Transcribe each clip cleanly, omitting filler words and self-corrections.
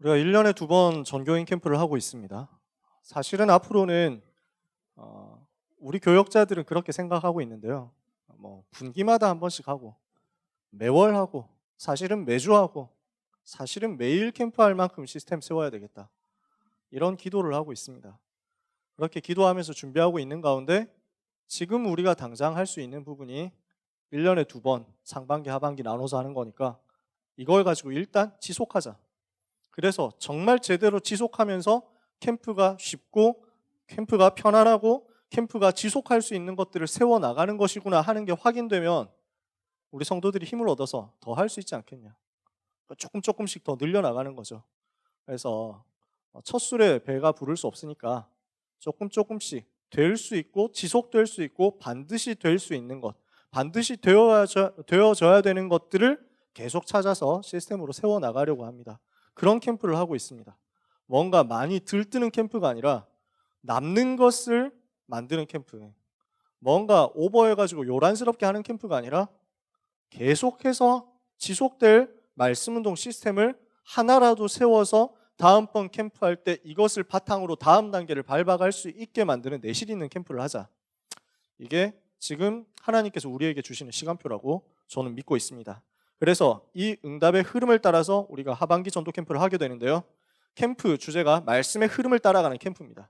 우리가 1년에 2번 전교인 캠프를 하고 있습니다. 사실은 앞으로는 우리 교역자들은 그렇게 생각하고 있는데요. 분기마다 한 번씩 하고 매월 하고 사실은 매주 하고 사실은 매일 캠프할 만큼 시스템 세워야 되겠다. 이런 기도를 하고 있습니다. 그렇게 기도하면서 준비하고 있는 가운데 지금 우리가 당장 할 수 있는 부분이 1년에 2번 상반기 하반기 나눠서 하는 거니까 이걸 가지고 일단 지속하자. 그래서 정말 제대로 지속하면서 캠프가 쉽고 캠프가 편안하고 캠프가 지속할 수 있는 것들을 세워나가는 것이구나 하는 게 확인되면 우리 성도들이 힘을 얻어서 더 할 수 있지 않겠냐. 조금씩 더 늘려나가는 거죠. 그래서 첫 술에 배가 부를 수 없으니까 조금씩 될 수 있고 지속될 수 있고 반드시 될 수 있는 것, 반드시 되어져야 되는 것들을 계속 찾아서 시스템으로 세워나가려고 합니다. 그런 캠프를 하고 있습니다. 뭔가 많이 들뜨는 캠프가 아니라 남는 것을 만드는 캠프, 뭔가 오버해가지고 요란스럽게 하는 캠프가 아니라 계속해서 지속될 말씀운동 시스템을 하나라도 세워서 다음번 캠프할 때 이것을 바탕으로 다음 단계를 밟아갈 수 있게 만드는 내실 있는 캠프를 하자. 이게 지금 하나님께서 우리에게 주시는 시간표라고 저는 믿고 있습니다. 그래서 이 응답의 흐름을 따라서 우리가 하반기 전도 캠프를 하게 되는데요. 캠프 주제가 말씀의 흐름을 따라가는 캠프입니다.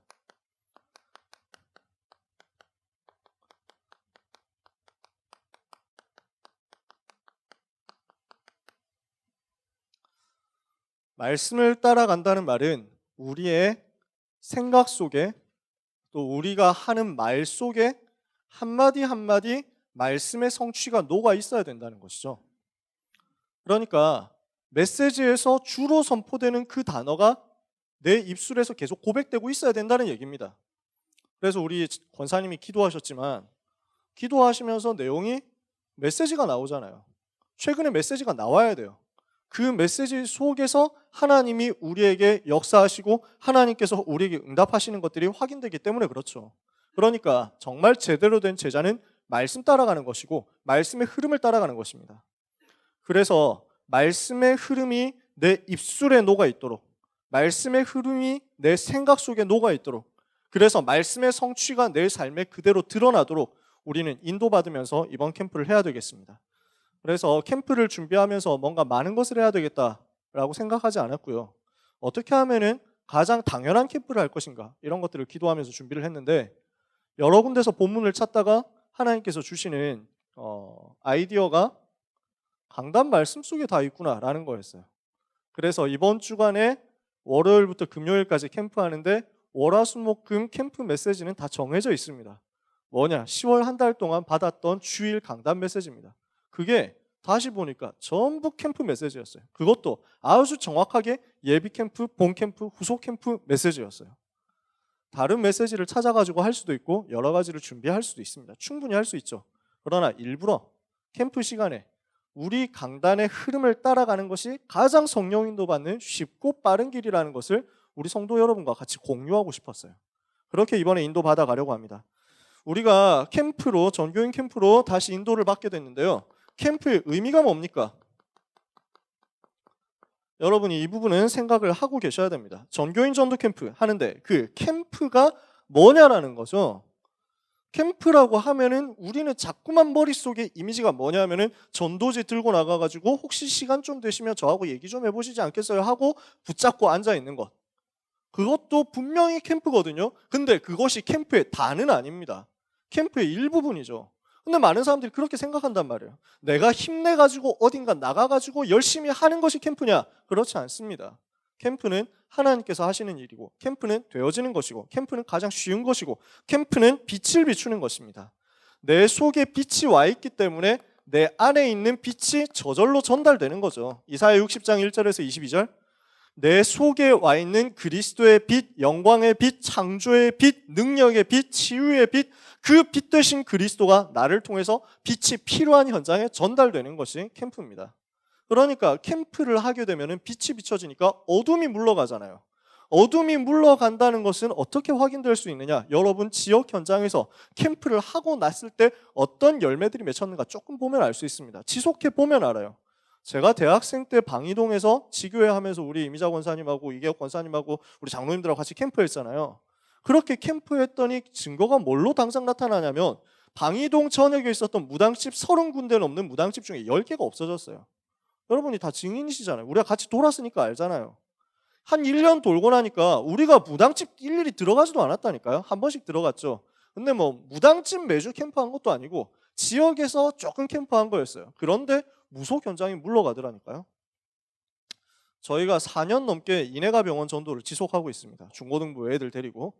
말씀을 따라간다는 말은 우리의 생각 속에 또 우리가 하는 말 속에 한마디 한마디 말씀의 성취가 녹아 있어야 된다는 것이죠. 그러니까 메시지에서 주로 선포되는 그 단어가 내 입술에서 계속 고백되고 있어야 된다는 얘기입니다. 그래서 우리 권사님이 기도하셨지만 기도하시면서 내용이 메시지가 나오잖아요. 최근에 메시지가 나와야 돼요. 그 메시지 속에서 하나님이 우리에게 역사하시고 하나님께서 우리에게 응답하시는 것들이 확인되기 때문에 그렇죠. 그러니까 정말 제대로 된 제자는 말씀 따라가는 것이고 말씀의 흐름을 따라가는 것입니다. 그래서 말씀의 흐름이 내 입술에 녹아 있도록, 말씀의 흐름이 내 생각 속에 녹아 있도록, 그래서 말씀의 성취가 내 삶에 그대로 드러나도록 우리는 인도받으면서 이번 캠프를 해야 되겠습니다. 그래서 캠프를 준비하면서 뭔가 많은 것을 해야 되겠다라고 생각하지 않았고요. 어떻게 하면은 가장 당연한 캠프를 할 것인가, 이런 것들을 기도하면서 준비를 했는데 여러 군데서 본문을 찾다가 하나님께서 주시는 아이디어가 강단 말씀 속에 다 있구나라는 거였어요. 그래서 이번 주간에 월요일부터 금요일까지 캠프하는데 월화수목금 캠프 메시지는 다 정해져 있습니다. 뭐냐? 10월 한 달 동안 받았던 주일 강단 메시지입니다. 그게 다시 보니까 전부 캠프 메시지였어요. 그것도 아주 정확하게 예비 캠프, 본 캠프, 후속 캠프 메시지였어요. 다른 메시지를 찾아가지고 할 수도 있고 여러 가지를 준비할 수도 있습니다. 충분히 할 수 있죠. 그러나 일부러 캠프 시간에 우리 강단의 흐름을 따라가는 것이 가장 성령 인도받는 쉽고 빠른 길이라는 것을 우리 성도 여러분과 같이 공유하고 싶었어요. 그렇게 이번에 인도받아 가려고 합니다. 우리가 캠프로, 전교인 캠프로 다시 인도를 받게 됐는데요. 캠프의 의미가 뭡니까? 여러분이 이 부분은 생각을 하고 계셔야 됩니다. 전교인 전도 캠프 하는데 그 캠프가 뭐냐라는 거죠. 캠프라고 하면은 우리는 자꾸만 머릿속에 이미지가 뭐냐면은 전도지 들고 나가가지고 혹시 시간 좀 되시면 저하고 얘기 좀 해보시지 않겠어요? 하고 붙잡고 앉아있는 것. 그것도 분명히 캠프거든요. 근데 그것이 캠프의 다는 아닙니다. 캠프의 일부분이죠. 근데 많은 사람들이 그렇게 생각한단 말이에요. 내가 힘내가지고 어딘가 나가가지고 열심히 하는 것이 캠프냐? 그렇지 않습니다. 캠프는 하나님께서 하시는 일이고 캠프는 되어지는 것이고 캠프는 가장 쉬운 것이고 캠프는 빛을 비추는 것입니다. 내 속에 빛이 와 있기 때문에 내 안에 있는 빛이 저절로 전달되는 거죠. 이사야 60장 1절에서 22절, 내 속에 와 있는 그리스도의 빛, 영광의 빛, 창조의 빛, 능력의 빛, 치유의 빛, 그 빛 되신 그리스도가 나를 통해서 빛이 필요한 현장에 전달되는 것이 캠프입니다. 그러니까 캠프를 하게 되면 빛이 비춰지니까 어둠이 물러가잖아요. 어둠이 물러간다는 것은 어떻게 확인될 수 있느냐? 여러분 지역 현장에서 캠프를 하고 났을 때 어떤 열매들이 맺혔는가 조금 보면 알 수 있습니다. 지속해 보면 알아요. 제가 대학생 때 방이동에서 지교회 하면서 우리 이미자 권사님하고 이계혁 권사님하고 우리 장로님들하고 같이 캠프했잖아요. 그렇게 캠프했더니 증거가 뭘로 당장 나타나냐면 방이동 전역에 있었던 무당집 30군데 넘는 무당집 중에 10개가 없어졌어요. 여러분이 다 증인이시잖아요. 우리가 같이 돌았으니까 알잖아요. 한 1년 돌고 나니까 우리가 무당집 일일이 들어가지도 않았다니까요. 한 번씩 들어갔죠. 근데 뭐 무당집 매주 캠프한 것도 아니고 지역에서 조금 캠프한 거였어요. 그런데 무속 현장이 물러가더라니까요. 저희가 4년 넘게 이내가 병원 전도를 지속하고 있습니다. 중고등부 애들 데리고.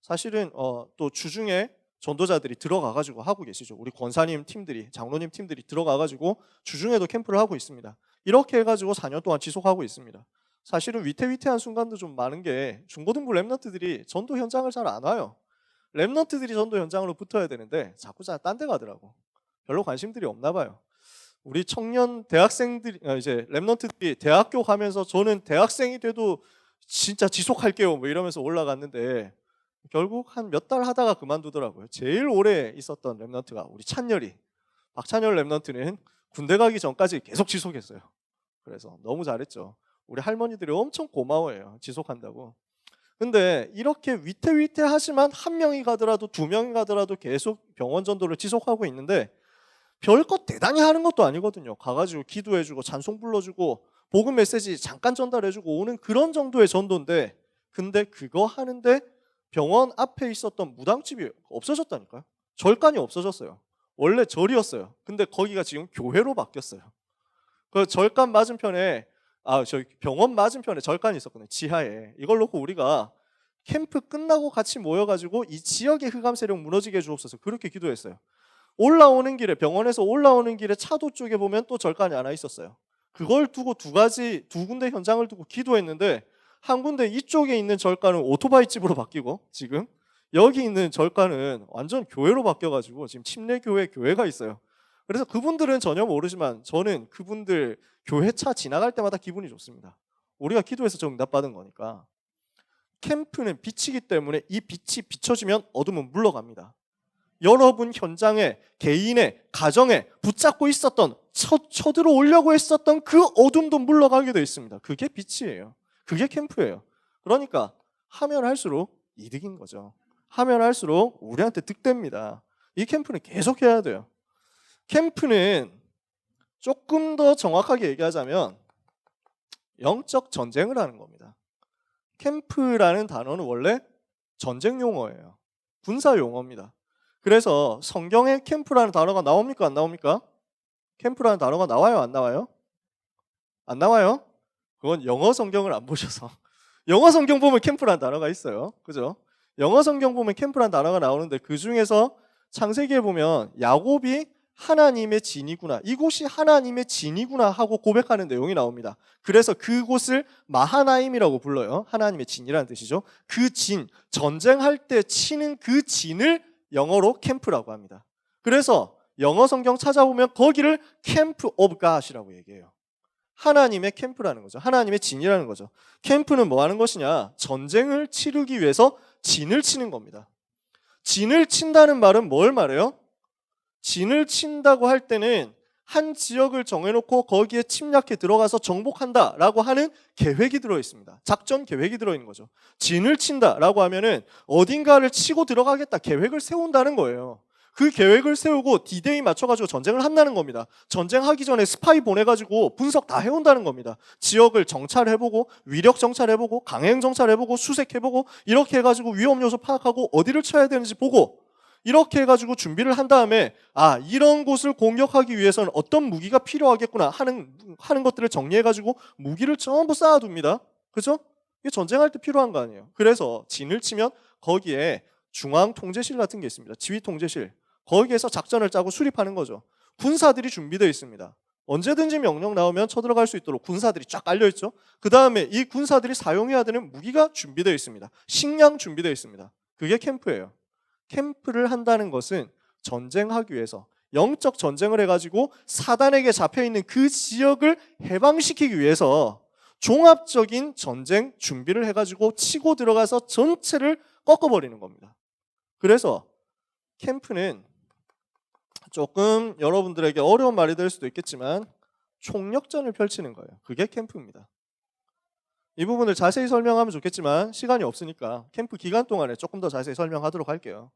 사실은 또 주중에 전도자들이 들어가가지고 하고 계시죠. 우리 권사님 팀들이, 장로님 팀들이 들어가가지고 주중에도 캠프를 하고 있습니다. 이렇게 해가지고 4년 동안 지속하고 있습니다. 사실은 위태위태한 순간도 좀 많은 게 중고등부 랩런트들이 전도 현장을 잘 안 와요. 랩런트들이 전도 현장으로 붙어야 되는데 자꾸 딴 데 가더라고. 별로 관심들이 없나 봐요. 우리 청년 대학생들이 이제 랩런트들이 대학교 가면서 저는 대학생이 돼도 진짜 지속할게요 뭐 이러면서 올라갔는데 결국 한 몇 달 하다가 그만두더라고요. 제일 오래 있었던 랩런트가 우리 찬열이, 박찬열 랩런트는 군대 가기 전까지 계속 지속했어요. 그래서 너무 잘했죠. 우리 할머니들이 엄청 고마워해요. 지속한다고. 근데 이렇게 위태위태하지만 한 명이 가더라도 두 명이 가더라도 계속 병원 전도를 지속하고 있는데 별것 대단히 하는 것도 아니거든요. 가가지고 기도해주고 찬송 불러주고 복음 메시지 잠깐 전달해주고 오는 그런 정도의 전도인데 근데 그거 하는데 병원 앞에 있었던 무당집이 없어졌다니까요. 절간이 없어졌어요. 원래 절이었어요. 근데 거기가 지금 교회로 바뀌었어요. 그 절간 맞은편에 저희 병원 맞은편에 절간이 있었거든요. 지하에. 이걸 놓고 우리가 캠프 끝나고 같이 모여가지고 이 지역의 흑암 세력 무너지게 해주옵소서 그렇게 기도했어요. 올라오는 길에 병원에서 올라오는 길에 차도 쪽에 보면 또 절간이 하나 있었어요. 그걸 두고 두 군데 현장을 두고 기도했는데 한 군데 이쪽에 있는 절간은 오토바이 집으로 바뀌고 지금 여기 있는 절간은 완전 교회로 바뀌어가지고 지금 침례교회가 있어요. 그래서 그분들은 전혀 모르지만 저는 그분들 교회 차 지나갈 때마다 기분이 좋습니다. 우리가 기도해서 응답받은 거니까. 캠프는 빛이기 때문에 이 빛이 비춰지면 어둠은 물러갑니다. 여러분 현장에, 개인의, 가정에 붙잡고 있었던 쳐들어 오려고 했었던 그 어둠도 물러가게 되어 있습니다. 그게 빛이에요. 그게 캠프예요. 그러니까 하면 할수록 이득인 거죠. 하면 할수록 우리한테 득됩니다. 이 캠프는 계속 해야 돼요. 캠프는 조금 더 정확하게 얘기하자면 영적 전쟁을 하는 겁니다. 캠프라는 단어는 원래 전쟁 용어예요. 군사 용어입니다. 그래서 성경에 캠프라는 단어가 나옵니까? 안 나옵니까? 캠프라는 단어가 나와요? 안 나와요? 안 나와요? 그건 영어 성경을 안 보셔서. 영어 성경 보면 캠프라는 단어가 있어요. 그죠? 영어 성경 보면 캠프라는 단어가 나오는데 그 중에서 창세기에 보면 야곱이 하나님의 진이구나. 이곳이 하나님의 진이구나 하고 고백하는 내용이 나옵니다. 그래서 그곳을 마하나임이라고 불러요. 하나님의 진이라는 뜻이죠. 그 진, 전쟁할 때 치는 그 진을 영어로 캠프라고 합니다. 그래서 영어 성경 찾아보면 거기를 캠프 오브 갓이라고 얘기해요. 하나님의 캠프라는 거죠. 하나님의 진이라는 거죠. 캠프는 뭐 하는 것이냐? 전쟁을 치르기 위해서 진을 치는 겁니다. 진을 친다는 말은 뭘 말해요? 진을 친다고 할 때는 한 지역을 정해놓고 거기에 침략해 들어가서 정복한다라고 하는 계획이 들어있습니다. 작전 계획이 들어있는 거죠. 진을 친다라고 하면은 어딘가를 치고 들어가겠다 계획을 세운다는 거예요. 그 계획을 세우고 D-Day 맞춰가지고 전쟁을 한다는 겁니다. 전쟁하기 전에 스파이 보내가지고 분석 다 해온다는 겁니다. 지역을 정찰해보고 위력 정찰해보고 강행 정찰해보고 수색해보고 이렇게 해가지고 위험 요소 파악하고 어디를 쳐야 되는지 보고 이렇게 해가지고 준비를 한 다음에 이런 곳을 공격하기 위해서는 어떤 무기가 필요하겠구나 하는 것들을 정리해가지고 무기를 전부 쌓아둡니다. 그죠? 이게 전쟁할 때 필요한 거 아니에요. 그래서 진을 치면 거기에 중앙통제실 같은 게 있습니다. 지휘통제실. 거기에서 작전을 짜고 수립하는 거죠. 군사들이 준비되어 있습니다. 언제든지 명령 나오면 쳐들어갈 수 있도록 군사들이 쫙 깔려있죠. 그 다음에 이 군사들이 사용해야 되는 무기가 준비되어 있습니다. 식량 준비되어 있습니다. 그게 캠프예요. 캠프를 한다는 것은 전쟁하기 위해서 영적 전쟁을 해가지고 사단에게 잡혀있는 그 지역을 해방시키기 위해서 종합적인 전쟁 준비를 해가지고 치고 들어가서 전체를 꺾어버리는 겁니다. 그래서 캠프는 조금 여러분들에게 어려운 말이 될 수도 있겠지만 총력전을 펼치는 거예요. 그게 캠프입니다. 이 부분을 자세히 설명하면 좋겠지만 시간이 없으니까 캠프 기간 동안에 조금 더 자세히 설명하도록 할게요.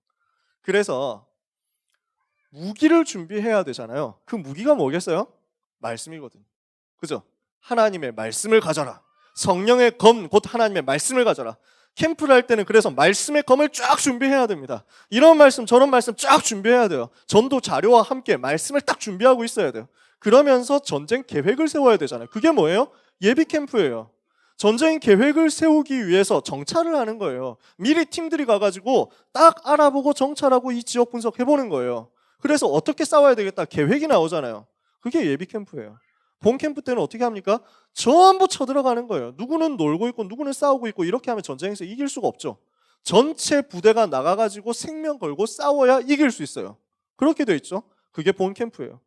그래서 무기를 준비해야 되잖아요. 그 무기가 뭐겠어요? 말씀이거든요. 그죠? 하나님의 말씀을 가져라. 성령의 검, 곧 하나님의 말씀을 가져라. 캠프를 할 때는 그래서 말씀의 검을 쫙 준비해야 됩니다. 이런 말씀 저런 말씀 쫙 준비해야 돼요. 전도 자료와 함께 말씀을 딱 준비하고 있어야 돼요. 그러면서 전쟁 계획을 세워야 되잖아요. 그게 뭐예요? 예비 캠프예요. 전쟁 계획을 세우기 위해서 정찰을 하는 거예요. 미리 팀들이 가가지고 딱 알아보고 정찰하고 이 지역 분석해보는 거예요. 그래서 어떻게 싸워야 되겠다 계획이 나오잖아요. 그게 예비 캠프예요. 본 캠프 때는 어떻게 합니까? 전부 쳐들어가는 거예요. 누구는 놀고 있고 누구는 싸우고 있고 이렇게 하면 전쟁에서 이길 수가 없죠. 전체 부대가 나가가지고 생명 걸고 싸워야 이길 수 있어요. 그렇게 돼 있죠. 그게 본 캠프예요.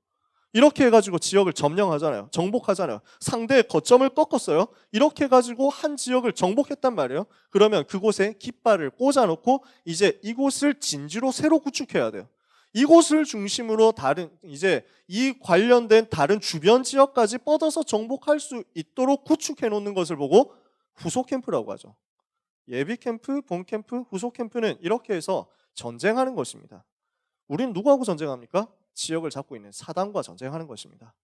이렇게 해가지고 지역을 점령하잖아요. 정복하잖아요. 상대의 거점을 꺾었어요. 이렇게 해가지고 한 지역을 정복했단 말이에요. 그러면 그곳에 깃발을 꽂아놓고 이제 이곳을 진지로 새로 구축해야 돼요. 이곳을 중심으로 다른 이제 이 관련된 다른 주변 지역까지 뻗어서 정복할 수 있도록 구축해 놓는 것을 보고 후속 캠프라고 하죠. 예비 캠프, 본 캠프, 후속 캠프는 이렇게 해서 전쟁하는 것입니다. 우린 누구하고 전쟁합니까? 지역을 잡고 있는 사단과 전쟁하는 것입니다.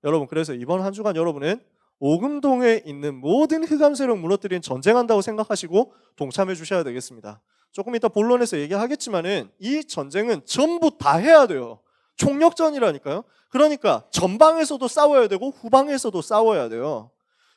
여러분, 그래서 이번 한 주간 여러분은 오금동에 있는 모든 흑암 세력 무너뜨린 전쟁한다고 생각하시고 동참해 주셔야 되겠습니다. 조금 이따 본론에서 얘기하겠지만은 이 전쟁은 전부 다 해야 돼요. 총력전이라니까요. 그러니까 전방에서도 싸워야 되고 후방에서도 싸워야 돼요.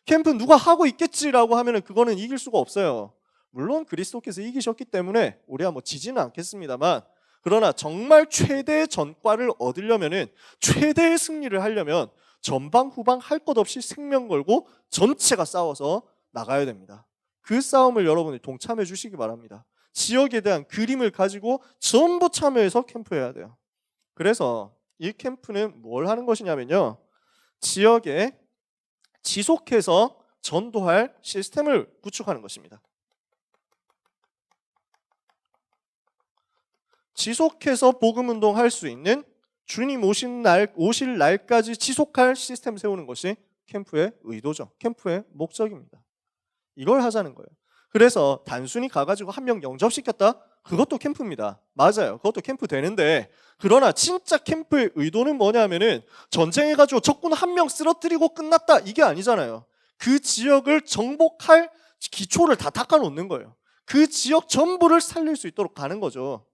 캠프 누가 하고 있겠지라고 하면은 그거는 이길 수가 없어요. 물론 그리스도께서 이기셨기 때문에 우리가 뭐 지지는 않겠습니다만, 그러나 정말 최대의 전과를 얻으려면은 최대의 승리를 하려면 전방 후방 할 것 없이 생명 걸고 전체가 싸워서 나가야 됩니다. 그 싸움을 여러분이 동참해 주시기 바랍니다. 지역에 대한 그림을 가지고 전부 참여해서 캠프해야 돼요. 그래서 이 캠프는 뭘 하는 것이냐면요, 지역에 지속해서 전도할 시스템을 구축하는 것입니다. 지속해서 복음운동할 수 있는 주님 오실 날까지 지속할 시스템 세우는 것이 캠프의 의도죠. 캠프의 목적입니다. 이걸 하자는 거예요. 그래서 단순히 가가지고 한 명 영접시켰다? 그것도 캠프입니다. 맞아요. 그것도 캠프 되는데, 그러나 진짜 캠프의 의도는 뭐냐면은 전쟁해가지고 적군 한 명 쓰러뜨리고 끝났다, 이게 아니잖아요. 그 지역을 정복할 기초를 다 닦아놓는 거예요. 그 지역 전부를 살릴 수 있도록 가는 거죠.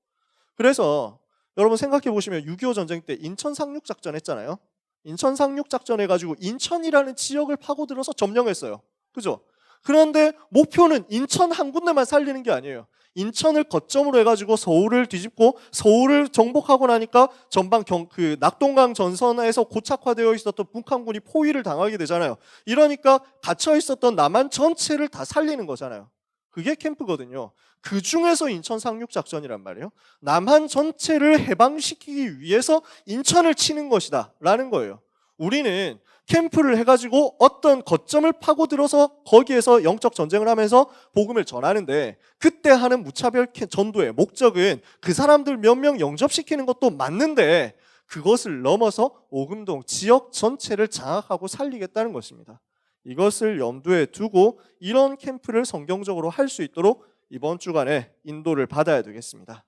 그래서 여러분 생각해 보시면 6.25 전쟁 때 인천 상륙작전 했잖아요. 인천 상륙작전 해가지고 인천이라는 지역을 파고들어서 점령했어요. 그죠? 그런데 목표는 인천 한 군데만 살리는 게 아니에요. 인천을 거점으로 해가지고 서울을 뒤집고, 서울을 정복하고 나니까 전방 그 낙동강 전선에서 고착화되어 있었던 북한군이 포위를 당하게 되잖아요. 이러니까 갇혀 있었던 남한 전체를 다 살리는 거잖아요. 그게 캠프거든요. 그 중에서 인천 상륙작전이란 말이에요. 남한 전체를 해방시키기 위해서 인천을 치는 것이다 라는 거예요. 우리는 캠프를 해가지고 어떤 거점을 파고들어서 거기에서 영적 전쟁을 하면서 복음을 전하는데, 그때 하는 무차별 전도의 목적은 그 사람들 몇 명 영접시키는 것도 맞는데 그것을 넘어서 오금동 지역 전체를 장악하고 살리겠다는 것입니다. 이것을 염두에 두고 이런 캠프를 성경적으로 할 수 있도록 이번 주간에 인도를 받아야 되겠습니다.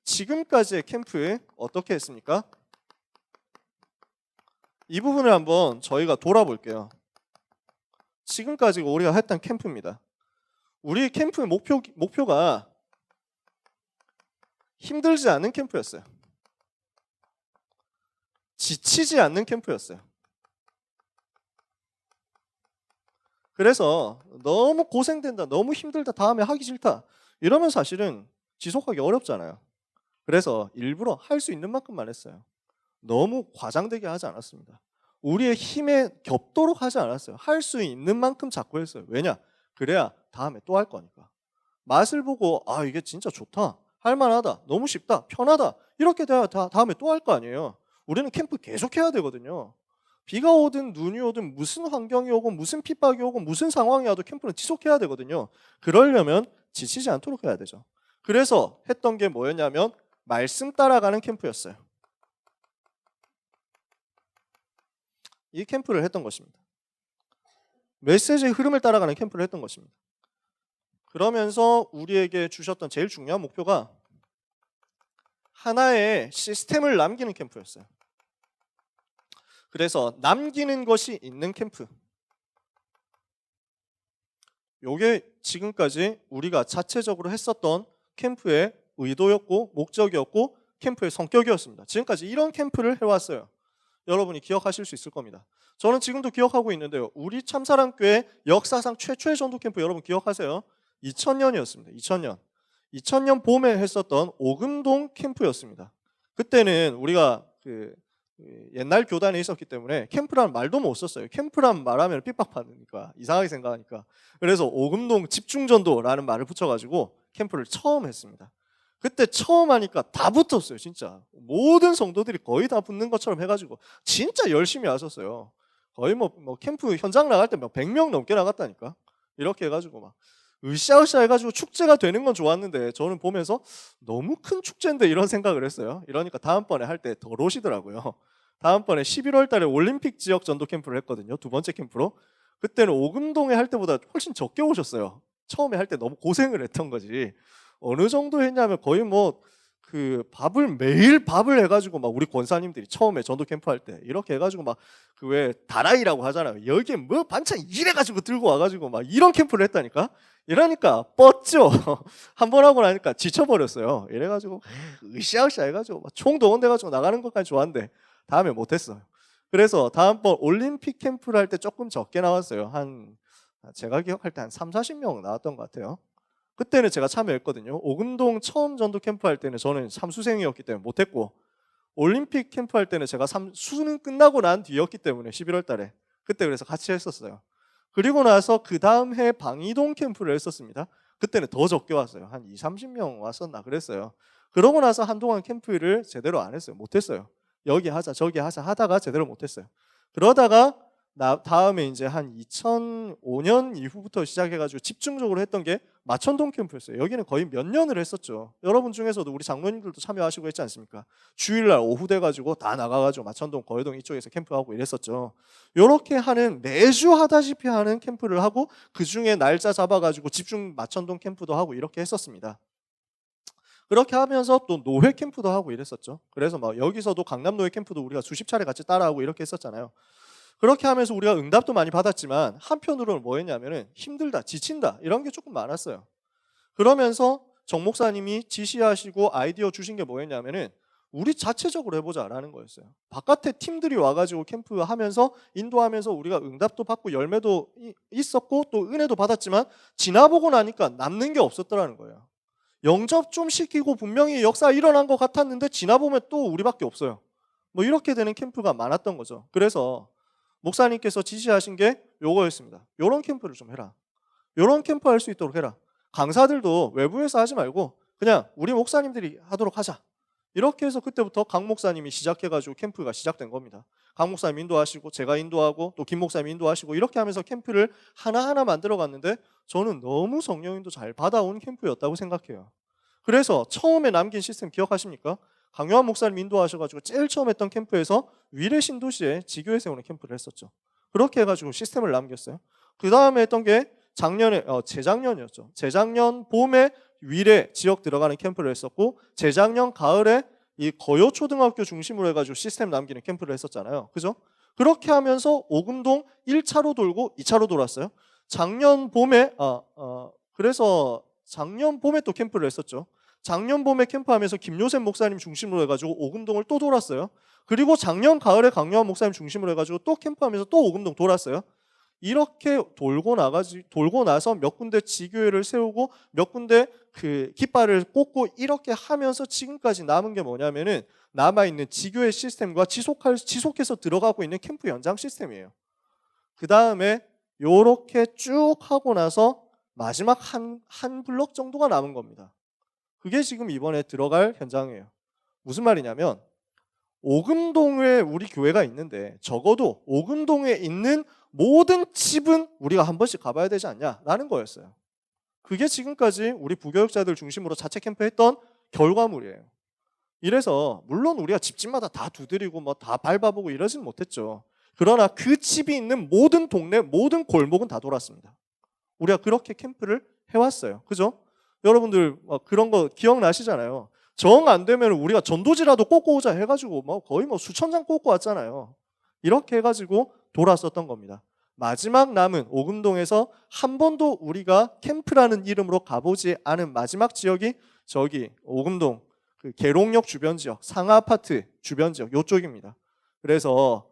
지금까지의 캠프 어떻게 했습니까? 이 부분을 한번 저희가 돌아볼게요. 지금까지 우리가 했던 캠프입니다. 우리 캠프의 목표가 힘들지 않는 캠프였어요. 지치지 않는 캠프였어요. 그래서 너무 고생된다, 너무 힘들다, 다음에 하기 싫다 이러면 사실은 지속하기 어렵잖아요. 그래서 일부러 할 수 있는 만큼만 했어요. 너무 과장되게 하지 않았습니다. 우리의 힘에 겹도록 하지 않았어요. 할 수 있는 만큼 자꾸 했어요. 왜냐? 그래야 다음에 또 할 거니까. 맛을 보고 아 이게 진짜 좋다, 할만하다, 너무 쉽다, 편하다 이렇게 돼야 다음에 또 할 거 아니에요. 우리는 캠프 계속 해야 되거든요. 비가 오든 눈이 오든 무슨 환경이 오건 무슨 핍박이 오건 무슨 상황이 와도 캠프는 지속해야 되거든요. 그러려면 지치지 않도록 해야 되죠. 그래서 했던 게 뭐였냐면 말씀 따라가는 캠프였어요. 이 캠프를 했던 것입니다. 메시지의 흐름을 따라가는 캠프를 했던 것입니다. 그러면서 우리에게 주셨던 제일 중요한 목표가 하나의 시스템을 남기는 캠프였어요. 그래서 남기는 것이 있는 캠프. 요게 지금까지 우리가 자체적으로 했었던 캠프의 의도였고 목적이었고 캠프의 성격이었습니다. 지금까지 이런 캠프를 해왔어요. 여러분이 기억하실 수 있을 겁니다. 저는 지금도 기억하고 있는데요. 우리 참사랑교회 역사상 최초의 전도 캠프 여러분 기억하세요? 2000년이었습니다. 2000년 봄에 했었던 오금동 캠프였습니다. 그때는 우리가 옛날 교단에 있었기 때문에 캠프라는 말도 못 썼어요. 캠프라는 말하면 핍박받으니까 이상하게 생각하니까. 그래서 오금동 집중전도라는 말을 붙여가지고 캠프를 처음 했습니다. 그때 처음 하니까 다 붙었어요. 진짜 모든 성도들이 거의 다 붙는 것처럼 해가지고 진짜 열심히 하셨어요. 거의 뭐 캠프 현장 나갈 때 100명 넘게 나갔다니까. 이렇게 해가지고 막 으쌰으쌰 해가지고 축제가 되는 건 좋았는데 저는 보면서 너무 큰 축제인데 이런 생각을 했어요. 이러니까 다음번에 할 때 더 오시더라고요. 다음번에 11월 달에 올림픽 지역 전도 캠프를 했거든요. 두 번째 캠프로. 그때는 오금동에 할 때보다 훨씬 적게 오셨어요. 처음에 할 때 너무 고생을 했던 거지. 어느 정도 했냐면 거의 매일 밥을 해가지고 막 우리 권사님들이 처음에 전도 캠프 할 때 이렇게 해가지고 막 그 왜 다라이라고 하잖아요. 여기에 뭐 반찬 이래가지고 들고 와가지고 막 이런 캠프를 했다니까. 이러니까 뻗죠. 한 번 하고 나니까 지쳐버렸어요. 이래가지고 으쌰으쌰 해가지고 막 총동원돼가지고 나가는 것까지 좋았는데 다음에 못했어요. 그래서 다음번 올림픽 캠프를 할 때 조금 적게 나왔어요. 제가 기억할 때 한 30-40명 나왔던 것 같아요. 그때는 제가 참여했거든요. 오금동 처음 전도 캠프 할 때는 저는 삼수생이었기 때문에 못했고 올림픽 캠프 할 때는 제가 수능 끝나고 난 뒤였기 때문에 11월 달에 그때 그래서 같이 했었어요. 그리고 나서 그 다음 해 방이동 캠프를 했었습니다. 그때는 더 적게 왔어요. 한 20-30명 왔었나 그랬어요. 그러고 나서 한동안 캠프를 제대로 안 했어요. 못했어요. 여기 하자 저기 하자 하다가 제대로 못했어요. 그러다가 다음에 이제 한 2005년 이후부터 시작해가지고 집중적으로 했던 게 마천동 캠프였어요. 여기는 거의 몇 년을 했었죠. 여러분 중에서도 우리 장로님들도 참여하시고 했지 않습니까? 주일날 오후 돼가지고 다 나가가지고 마천동, 거회동 이쪽에서 캠프하고 이랬었죠. 이렇게 하는 매주 하다시피 하는 캠프를 하고 그 중에 날짜 잡아가지고 집중 마천동 캠프도 하고 이렇게 했었습니다. 그렇게 하면서 또 노회 캠프도 하고 이랬었죠. 그래서 막 여기서도 강남 노회 캠프도 우리가 수십 차례 같이 따라하고 이렇게 했었잖아요. 그렇게 하면서 우리가 응답도 많이 받았지만 한편으로는 뭐 했냐면은 힘들다, 지친다 이런 게 조금 많았어요. 그러면서 정 목사님이 지시하시고 아이디어 주신 게 뭐였냐면은 우리 자체적으로 해보자라는 거였어요. 바깥에 팀들이 와가지고 캠프 하면서 인도하면서 우리가 응답도 받고 열매도 있었고 또 은혜도 받았지만 지나보고 나니까 남는 게 없었더라는 거예요. 영접 좀 시키고 분명히 역사 일어난 것 같았는데 지나보면 또 우리밖에 없어요. 뭐 이렇게 되는 캠프가 많았던 거죠. 그래서 목사님께서 지시하신 게 요거였습니다. 요런 캠프를 좀 해라. 요런 캠프 할 수 있도록 해라. 강사들도 외부에서 하지 말고 그냥 우리 목사님들이 하도록 하자. 이렇게 해서 그때부터 강 목사님이 시작해가지고 캠프가 시작된 겁니다. 강 목사님 인도하시고 제가 인도하고 또 김 목사님 인도하시고 이렇게 하면서 캠프를 하나하나 만들어 갔는데 저는 너무 성령인도 잘 받아온 캠프였다고 생각해요. 그래서 처음에 남긴 시스템 기억하십니까? 강요한 목사님 인도하셔가지고 제일 처음 했던 캠프에서 위례 신도시에 지교회 세우는 캠프를 했었죠. 그렇게 해가지고 시스템을 남겼어요. 그 다음에 했던 게 재작년이었죠. 재작년 봄에 위례 지역 들어가는 캠프를 했었고 재작년 가을에 이 거요초등학교 중심으로 해가지고 시스템 남기는 캠프를 했었잖아요. 그죠? 그렇게 하면서 오금동 1차로 돌고 2차로 돌았어요. 작년 봄에 그래서 작년 봄에 또 캠프를 했었죠. 작년 봄에 캠프하면서 김요셉 목사님 중심으로 해가지고 오금동을 또 돌았어요. 그리고 작년 가을에 강요한 목사님 중심으로 해가지고 또 캠프하면서 또 오금동 돌았어요. 이렇게 돌고 나서 몇 군데 지교회를 세우고 몇 군데 그 깃발을 꽂고 이렇게 하면서 지금까지 남은 게 뭐냐면은 남아있는 지교회 시스템과 지속해서 들어가고 있는 캠프 연장 시스템이에요. 그 다음에 요렇게 쭉 하고 나서 마지막 한 블럭 정도가 남은 겁니다. 그게 지금 이번에 들어갈 현장이에요. 무슨 말이냐면 오금동에 우리 교회가 있는데 적어도 오금동에 있는 모든 집은 우리가 한 번씩 가봐야 되지 않냐라는 거였어요. 그게 지금까지 우리 부교육자들 중심으로 자체 캠프 했던 결과물이에요. 이래서 물론 우리가 집집마다 다 두드리고 뭐 다 밟아보고 이러진 못했죠. 그러나 그 집이 있는 모든 동네, 모든 골목은 다 돌았습니다. 우리가 그렇게 캠프를 해왔어요. 그죠? 여러분들 그런 거 기억나시잖아요. 정 안 되면 우리가 전도지라도 꽂고 오자 해가지고 거의 수천 장 꽂고 왔잖아요. 이렇게 해가지고 돌았었던 겁니다. 마지막 남은 오금동에서 한 번도 우리가 캠프라는 이름으로 가보지 않은 마지막 지역이 저기 오금동 그 계룡역 주변 지역, 상하 아파트 주변 지역 요쪽입니다. 그래서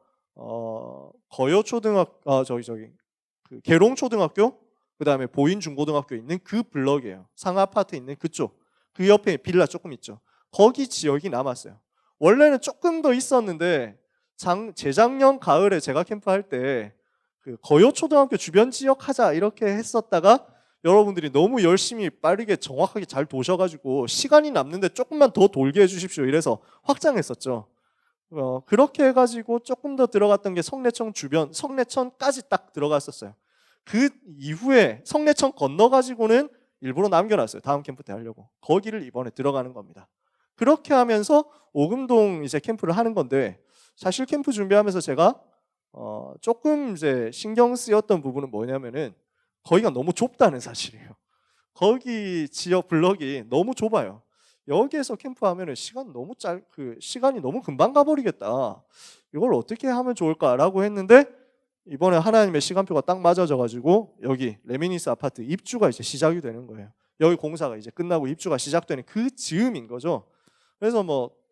거여초등학교 그 계룡초등학교 그다음에 보인중고등학교 있는 그 블럭이에요. 상하 아파트 있는 그쪽. 그 옆에 빌라 조금 있죠. 거기 지역이 남았어요. 원래는 조금 더 있었는데 재작년 가을에 제가 캠프할 때 그 거여초등학교 주변 지역 하자 이렇게 했었다가 여러분들이 너무 열심히 빠르게 정확하게 잘 도셔가지고 시간이 남는데 조금만 더 돌게 해주십시오 이래서 확장했었죠. 그렇게 해가지고 조금 더 들어갔던 게 성내천 주변, 성내천까지 딱 들어갔었어요. 그 이후에 성내천 건너가지고는 일부러 남겨놨어요. 다음 캠프 때 하려고. 거기를 이번에 들어가는 겁니다. 그렇게 하면서 오금동 이제 캠프를 하는 건데 사실 캠프 준비하면서 제가 조금 이제 신경 쓰였던 부분은 뭐냐면은 거기가 너무 좁다는 사실이에요. 거기 지역 블럭이 너무 좁아요. 여기에서 캠프하면은 시간이 너무 금방 가버리겠다. 이걸 어떻게 하면 좋을까라고 했는데 이번에 하나님의 시간표가 딱 맞아져 가지고 여기 레미니스 아파트 입주가 이제 시작이 되는 거예요. 여기 공사가 이제 끝나고 입주가 시작되는 그 즈음인 거죠. 그래서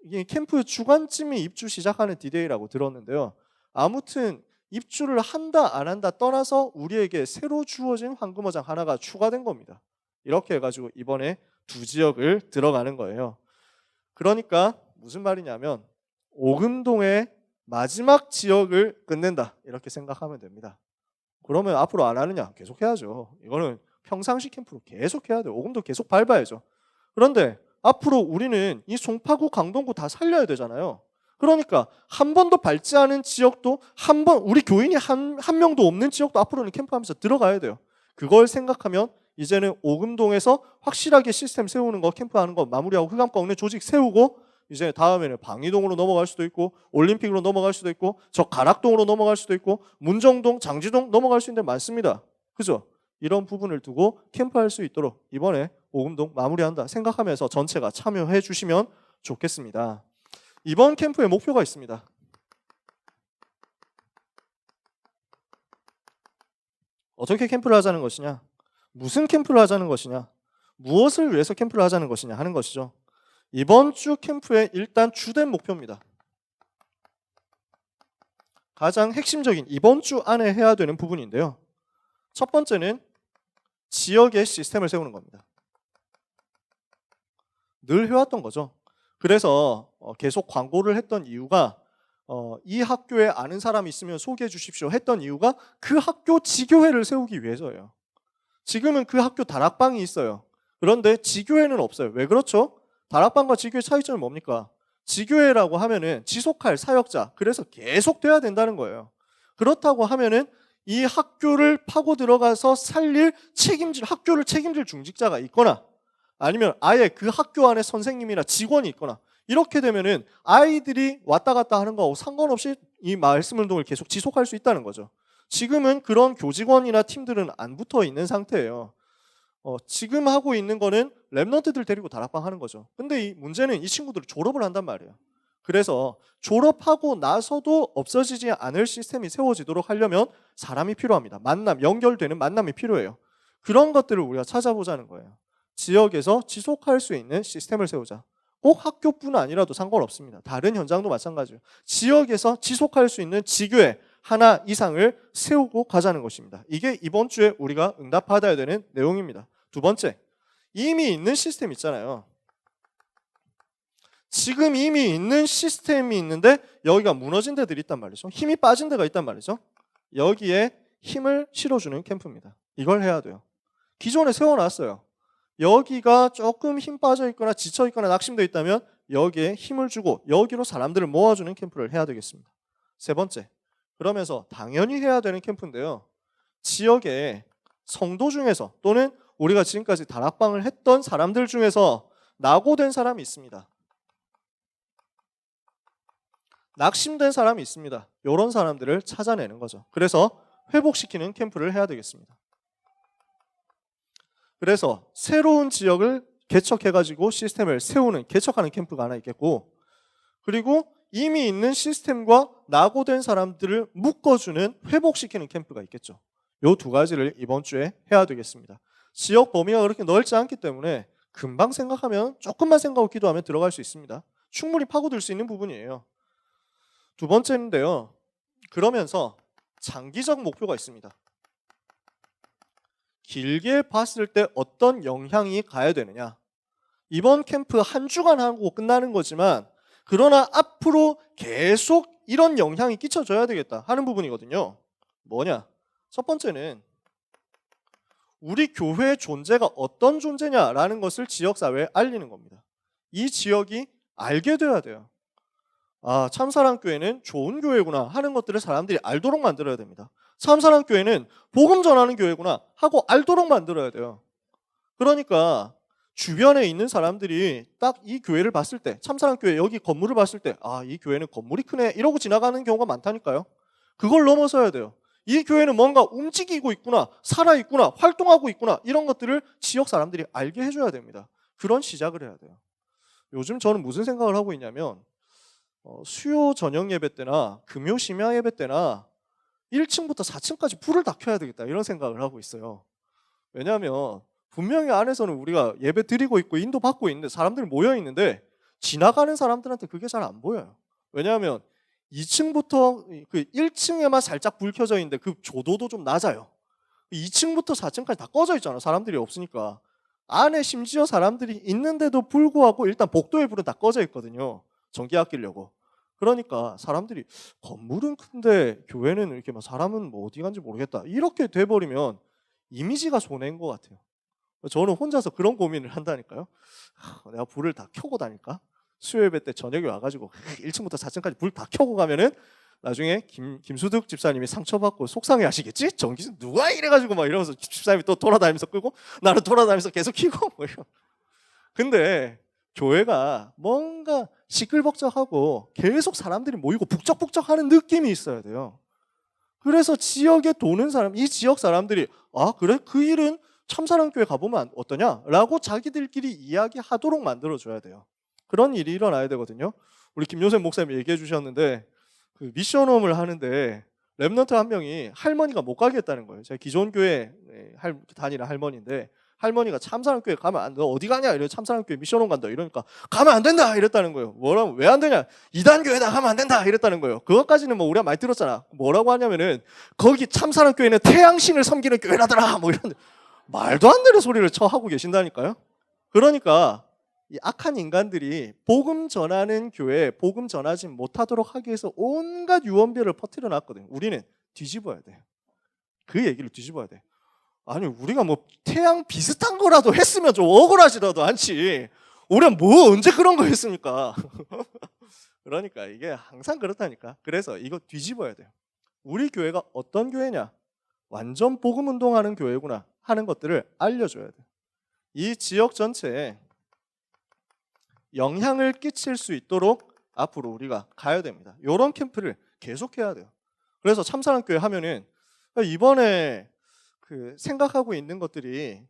이게 캠프 주간쯤에 입주 시작하는 디데이라고 들었는데요. 아무튼 입주를 한다 안 한다 떠나서 우리에게 새로 주어진 황금어장 하나가 추가된 겁니다. 이렇게 해가지고 이번에 2지역을 들어가는 거예요. 그러니까 무슨 말이냐면 오금동의 마지막 지역을 끝낸다 이렇게 생각하면 됩니다. 그러면 앞으로 안 하느냐? 계속 해야죠. 이거는 평상시 캠프로 계속 해야 돼요. 오금도 계속 밟아야죠. 그런데 앞으로 우리는 이 송파구, 강동구 다 살려야 되잖아요. 그러니까 한 번도 밟지 않은 지역도 우리 교인이 한 명도 없는 지역도 앞으로는 캠프하면서 들어가야 돼요. 그걸 생각하면 이제는 오금동에서 확실하게 시스템 세우는 거, 캠프하는 거 마무리하고 흑암과 옥내 조직 세우고 이제 다음에는 방이동으로 넘어갈 수도 있고 올림픽으로 넘어갈 수도 있고 저 가락동으로 넘어갈 수도 있고 문정동, 장지동 넘어갈 수 있는 데 많습니다. 그죠? 이런 부분을 두고 캠프할 수 있도록 이번에 오금동 마무리한다 생각하면서 전체가 참여해 주시면 좋겠습니다. 이번 캠프의 목표가 있습니다. 어떻게 캠프를 하자는 것이냐? 무슨 캠프를 하자는 것이냐? 무엇을 위해서 캠프를 하자는 것이냐 하는 것이죠. 이번 주 캠프의 일단 주된 목표입니다. 가장 핵심적인 이번 주 안에 해야 되는 부분인데요. 첫 번째는 지역의 시스템을 세우는 겁니다. 늘 해왔던 거죠. 그래서 계속 광고를 했던 이유가 이 학교에 아는 사람이 있으면 소개해 주십시오 했던 이유가 그 학교 지교회를 세우기 위해서예요. 지금은 그 학교 다락방이 있어요. 그런데 지교회는 없어요. 왜 그렇죠? 다락방과 지교회 차이점이 뭡니까? 지교회라고 하면은 지속할 사역자, 그래서 계속 돼야 된다는 거예요. 그렇다고 하면은 이 학교를 파고 들어가서 학교를 책임질 중직자가 있거나 아니면 아예 그 학교 안에 선생님이나 직원이 있거나 이렇게 되면은 아이들이 왔다 갔다 하는 거하고 상관없이 이 말씀 운동을 계속 지속할 수 있다는 거죠. 지금은 그런 교직원이나 팀들은 안 붙어 있는 상태예요. 지금 하고 있는 거는 랩런트들 데리고 다락방 하는 거죠. 근데 이 문제는 이 친구들이 졸업을 한단 말이에요. 그래서 졸업하고 나서도 없어지지 않을 시스템이 세워지도록 하려면 사람이 필요합니다. 연결되는 만남이 필요해요. 그런 것들을 우리가 찾아보자는 거예요. 지역에서 지속할 수 있는 시스템을 세우자. 꼭 학교뿐 아니라도 상관없습니다. 다른 현장도 마찬가지예요. 지역에서 지속할 수 있는 지교회 하나 이상을 세우고 가자는 것입니다. 이게 이번 주에 우리가 응답받아야 되는 내용입니다. 두 번째, 이미 있는 시스템 있잖아요. 지금 이미 있는 시스템이 있는데 여기가 무너진 데들이 있단 말이죠. 힘이 빠진 데가 있단 말이죠. 여기에 힘을 실어주는 캠프입니다. 이걸 해야 돼요. 기존에 세워놨어요. 여기가 조금 힘 빠져 있거나 지쳐 있거나 낙심되어 있다면 여기에 힘을 주고 여기로 사람들을 모아주는 캠프를 해야 되겠습니다. 세 번째, 그러면서 당연히 해야 되는 캠프인데요. 지역의 성도 중에서 또는 우리가 지금까지 다락방을 했던 사람들 중에서 낙오된 사람이 있습니다. 낙심된 사람이 있습니다. 이런 사람들을 찾아내는 거죠. 그래서 회복시키는 캠프를 해야 되겠습니다. 그래서 새로운 지역을 개척해가지고 시스템을 세우는, 개척하는 캠프가 하나 있겠고, 그리고 이미 있는 시스템과 낙오된 사람들을 묶어주는, 회복시키는 캠프가 있겠죠. 이 두 가지를 이번 주에 해야 되겠습니다. 지역 범위가 그렇게 넓지 않기 때문에 금방 생각하면, 조금만 생각하고 기도하면 들어갈 수 있습니다. 충분히 파고들 수 있는 부분이에요. 두 번째인데요, 그러면서 장기적 목표가 있습니다. 길게 봤을 때 어떤 영향이 가야 되느냐. 이번 캠프 한 주간 하고 끝나는 거지만, 그러나 앞으로 계속 이런 영향이 끼쳐져야 되겠다 하는 부분이거든요. 뭐냐? 첫 번째는 우리 교회의 존재가 어떤 존재냐라는 것을 지역사회에 알리는 겁니다. 이 지역이 알게 돼야 돼요. 아, 참사랑교회는 좋은 교회구나 하는 것들을 사람들이 알도록 만들어야 됩니다. 참사랑교회는 복음 전하는 교회구나 하고 알도록 만들어야 돼요. 그러니까 주변에 있는 사람들이 딱 이 교회를 봤을 때, 참사랑교회 여기 건물을 봤을 때, 아, 이 교회는 건물이 크네 이러고 지나가는 경우가 많다니까요. 그걸 넘어서야 돼요. 이 교회는 뭔가 움직이고 있구나, 살아있구나, 활동하고 있구나, 이런 것들을 지역 사람들이 알게 해줘야 됩니다. 그런 시작을 해야 돼요. 요즘 저는 무슨 생각을 하고 있냐면, 수요 저녁 예배 때나 금요 심야 예배 때나 1층부터 4층까지 불을 다 켜야 되겠다 이런 생각을 하고 있어요. 왜냐하면 분명히 안에서는 우리가 예배 드리고 있고 인도 받고 있는데 사람들이 모여 있는데 지나가는 사람들한테 그게 잘 안 보여요. 왜냐하면 2층부터 그 1층에만 살짝 불 켜져 있는데 그 조도도 좀 낮아요. 2층부터 4층까지 다 꺼져 있잖아요. 사람들이 없으니까. 안에 심지어 사람들이 있는데도 불구하고 일단 복도의 불은 다 꺼져 있거든요. 전기 아끼려고. 그러니까 사람들이 건물은 큰데 교회는 이렇게 막 사람은 뭐 어디 간지 모르겠다 이렇게 돼버리면 이미지가 손해인 것 같아요. 저는 혼자서 그런 고민을 한다니까요. 내가 불을 다 켜고 다닐까? 수요예배 때 저녁에 와가지고 1층부터 4층까지 불 다 켜고 가면은 나중에 김수득 집사님이 상처받고 속상해 하시겠지? 전기 누가 이래가지고 막 이러면서 집사님이 또 돌아다니면서 끄고 나는 돌아다니면서 계속 켜고 뭐 이런. 근데 교회가 뭔가 시끌벅적하고 계속 사람들이 모이고 북적북적하는 느낌이 있어야 돼요. 그래서 지역에 도는 사람, 이 지역 사람들이 아 그래? 그 일은 참사랑교회 가보면 어떠냐? 라고 자기들끼리 이야기하도록 만들어줘야 돼요. 그런 일이 일어나야 되거든요. 우리 김요셉 목사님이 얘기해 주셨는데 그 미션홈을 하는데 랩런트 한 명이 할머니가 못 가게 했다는 거예요. 제가 기존 교회 다니는 할머니인데 할머니가 참사랑교회 가면 안 돼. 어디 가냐? 이래 참사랑교회 미션홈 간다. 이러니까 가면 안 된다. 이랬다는 거예요. 뭐라고? 왜 안 되냐? 이단교회다 가면 안 된다. 이랬다는 거예요. 그것까지는 뭐 우리가 많이 들었잖아. 뭐라고 하냐면은 거기 참사랑교회는 태양신을 섬기는 교회라더라. 뭐 이런 말도 안 되는 소리를 하고 계신다니까요. 그러니까 이 악한 인간들이 복음 전하는 교회에 복음 전하지 못하도록 하기 위해서 온갖 유언비어를 퍼뜨려 놨거든요. 우리는 뒤집어야 돼요. 그 얘기를 뒤집어야 돼. 아니 우리가 뭐 태양 비슷한 거라도 했으면 좀 억울하지라도 않지. 우리가 뭐 언제 그런 거 했습니까? 그러니까 이게 항상 그렇다니까. 그래서 이거 뒤집어야 돼요. 우리 교회가 어떤 교회냐? 완전 복음 운동하는 교회구나 하는 것들을 알려줘야 돼요. 이 지역 전체에 영향을 끼칠 수 있도록 앞으로 우리가 가야 됩니다. 이런 캠프를 계속해야 돼요. 그래서 참사랑교회 하면은 이번에 그 생각하고 있는 것들이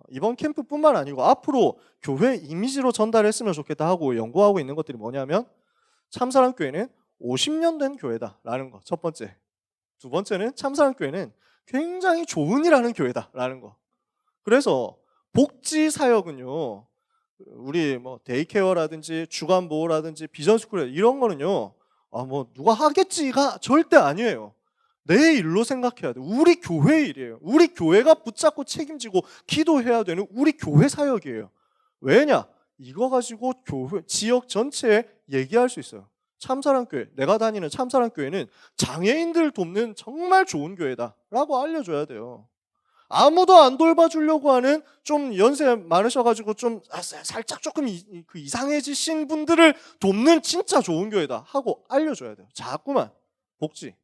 이번 캠프뿐만 아니고 앞으로 교회 이미지로 전달했으면 좋겠다 하고 연구하고 있는 것들이 뭐냐면 참사랑교회는 50년 된 교회다라는 거 첫 번째. 두 번째는 참사랑교회는 굉장히 좋은 일 하는 교회다라는 거. 그래서 복지 사역은요. 우리 뭐 데이케어라든지 주간보호라든지 비전스쿨 이런 거는요. 뭐 누가 하겠지가 절대 아니에요. 내 일로 생각해야 돼. 우리 교회 일이에요. 우리 교회가 붙잡고 책임지고 기도해야 되는 우리 교회 사역이에요. 왜냐? 이거 가지고 교회 지역 전체에 얘기할 수 있어요. 참사랑교회, 내가 다니는 참사랑교회는 장애인들 돕는 정말 좋은 교회다라고 알려줘야 돼요. 아무도 안 돌봐주려고 하는 좀 연세 많으셔가지고 좀 살짝 조금 이상해지신 분들을 돕는 진짜 좋은 교회다 하고 알려줘야 돼요. 자꾸만 복지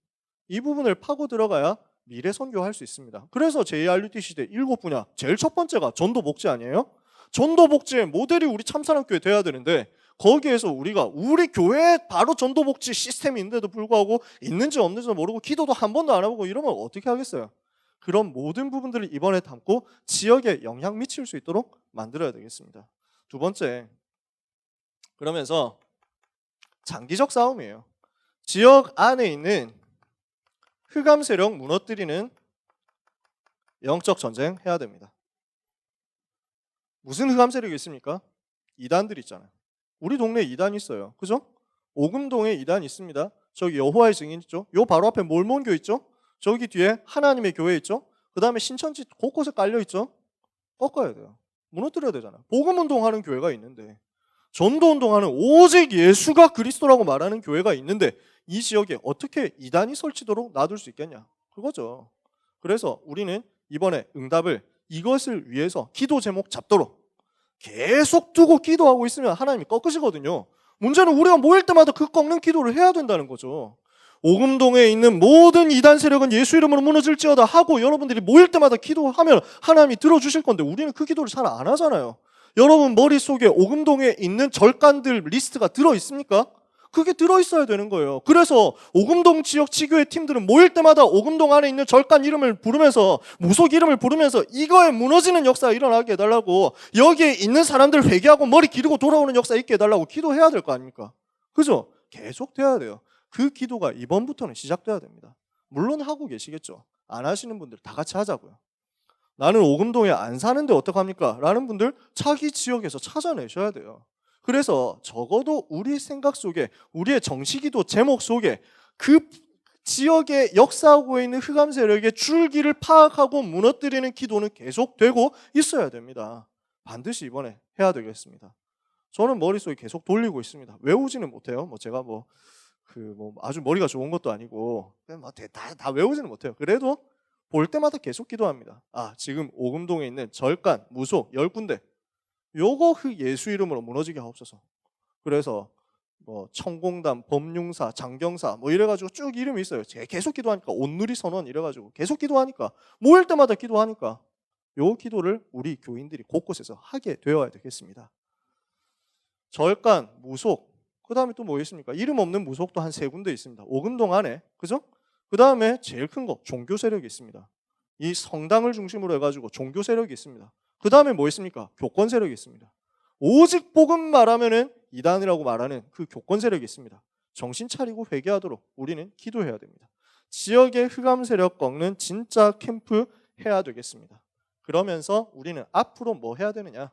이 부분을 파고 들어가야 미래 선교할 수 있습니다. 그래서 JRUT 시대 7분야 제일 첫 번째가 전도복지 아니에요? 전도복지의 모델이 우리 참사랑교회 돼야 되는데 거기에서 우리가 우리 교회에 바로 전도복지 시스템이 있는데도 불구하고 있는지 없는지도 모르고 기도도 한 번도 안 해보고 이러면 어떻게 하겠어요? 그런 모든 부분들을 이번에 담고 지역에 영향 미칠 수 있도록 만들어야 되겠습니다. 두 번째, 그러면서 장기적 싸움이에요. 지역 안에 있는 흑암 세력 무너뜨리는 영적 전쟁 해야 됩니다. 무슨 흑암 세력이 있습니까? 이단들 있잖아요. 우리 동네에 이단 있어요. 그죠? 오금동에 이단 있습니다. 저기 여호와의 증인 있죠? 요 바로 앞에 몰몬교 있죠? 저기 뒤에 하나님의 교회 있죠? 그 다음에 신천지 곳곳에 깔려 있죠? 꺾어야 돼요. 무너뜨려야 되잖아요. 복음운동하는 교회가 있는데, 전도운동하는 오직 예수가 그리스도라고 말하는 교회가 있는데 이 지역에 어떻게 이단이 설치도록 놔둘 수 있겠냐? 그거죠. 그래서 우리는 이번에 응답을 이것을 위해서 기도 제목 잡도록 계속 두고 기도하고 있으면 하나님이 꺾으시거든요. 문제는 우리가 모일 때마다 그 꺾는 기도를 해야 된다는 거죠. 오금동에 있는 모든 이단 세력은 예수 이름으로 무너질지어다 하고 여러분들이 모일 때마다 기도하면 하나님이 들어주실 건데 우리는 그 기도를 잘 안 하잖아요. 여러분 머릿속에 오금동에 있는 절간들 리스트가 들어있습니까? 그게 들어있어야 되는 거예요. 그래서 오금동 지역 지교회 팀들은 모일 때마다 오금동 안에 있는 절간 이름을 부르면서 무속 이름을 부르면서 이거에 무너지는 역사가 일어나게 해달라고, 여기에 있는 사람들 회개하고 머리 기르고 돌아오는 역사 있게 해달라고 기도해야 될 거 아닙니까? 그죠? 계속 돼야 돼요. 그 기도가 이번부터는 시작돼야 됩니다. 물론 하고 계시겠죠. 안 하시는 분들 다 같이 하자고요. 나는 오금동에 안 사는데 어떡합니까? 라는 분들 자기 지역에서 찾아내셔야 돼요. 그래서 적어도 우리 생각 속에, 우리의 정시기도 제목 속에 그 지역에 역사하고 있는 흑암 세력의 줄기를 파악하고 무너뜨리는 기도는 계속되고 있어야 됩니다. 반드시 이번에 해야 되겠습니다. 저는 머릿속에 계속 돌리고 있습니다. 외우지는 못해요. 제가 아주 머리가 좋은 것도 아니고 다 외우지는 못해요. 그래도 볼 때마다 계속 기도합니다. 지금 오금동에 있는 절간, 무속 10군데 요거 예수 이름으로 무너지게 하옵소서. 그래서 청공단, 법융사, 장경사 이래가지고 쭉 이름이 있어요. 제가 계속 기도하니까 온누리 선원 이래가지고 계속 기도하니까 모일 때마다 기도하니까 요 기도를 우리 교인들이 곳곳에서 하게 되어야 되겠습니다. 절간, 무속, 그 다음에 또 뭐 있습니까? 이름 없는 무속도 한 3군데 있습니다. 오금동 안에, 그죠? 그 다음에 제일 큰 거 종교 세력이 있습니다. 이 성당을 중심으로 해가지고 종교 세력이 있습니다. 그 다음에 뭐 있습니까? 교권 세력이 있습니다. 오직 복음 말하면은 이단이라고 말하는 그 교권 세력이 있습니다. 정신 차리고 회개하도록 우리는 기도해야 됩니다. 지역의 흑암 세력 꺾는 진짜 캠프 해야 되겠습니다. 그러면서 우리는 앞으로 뭐 해야 되느냐?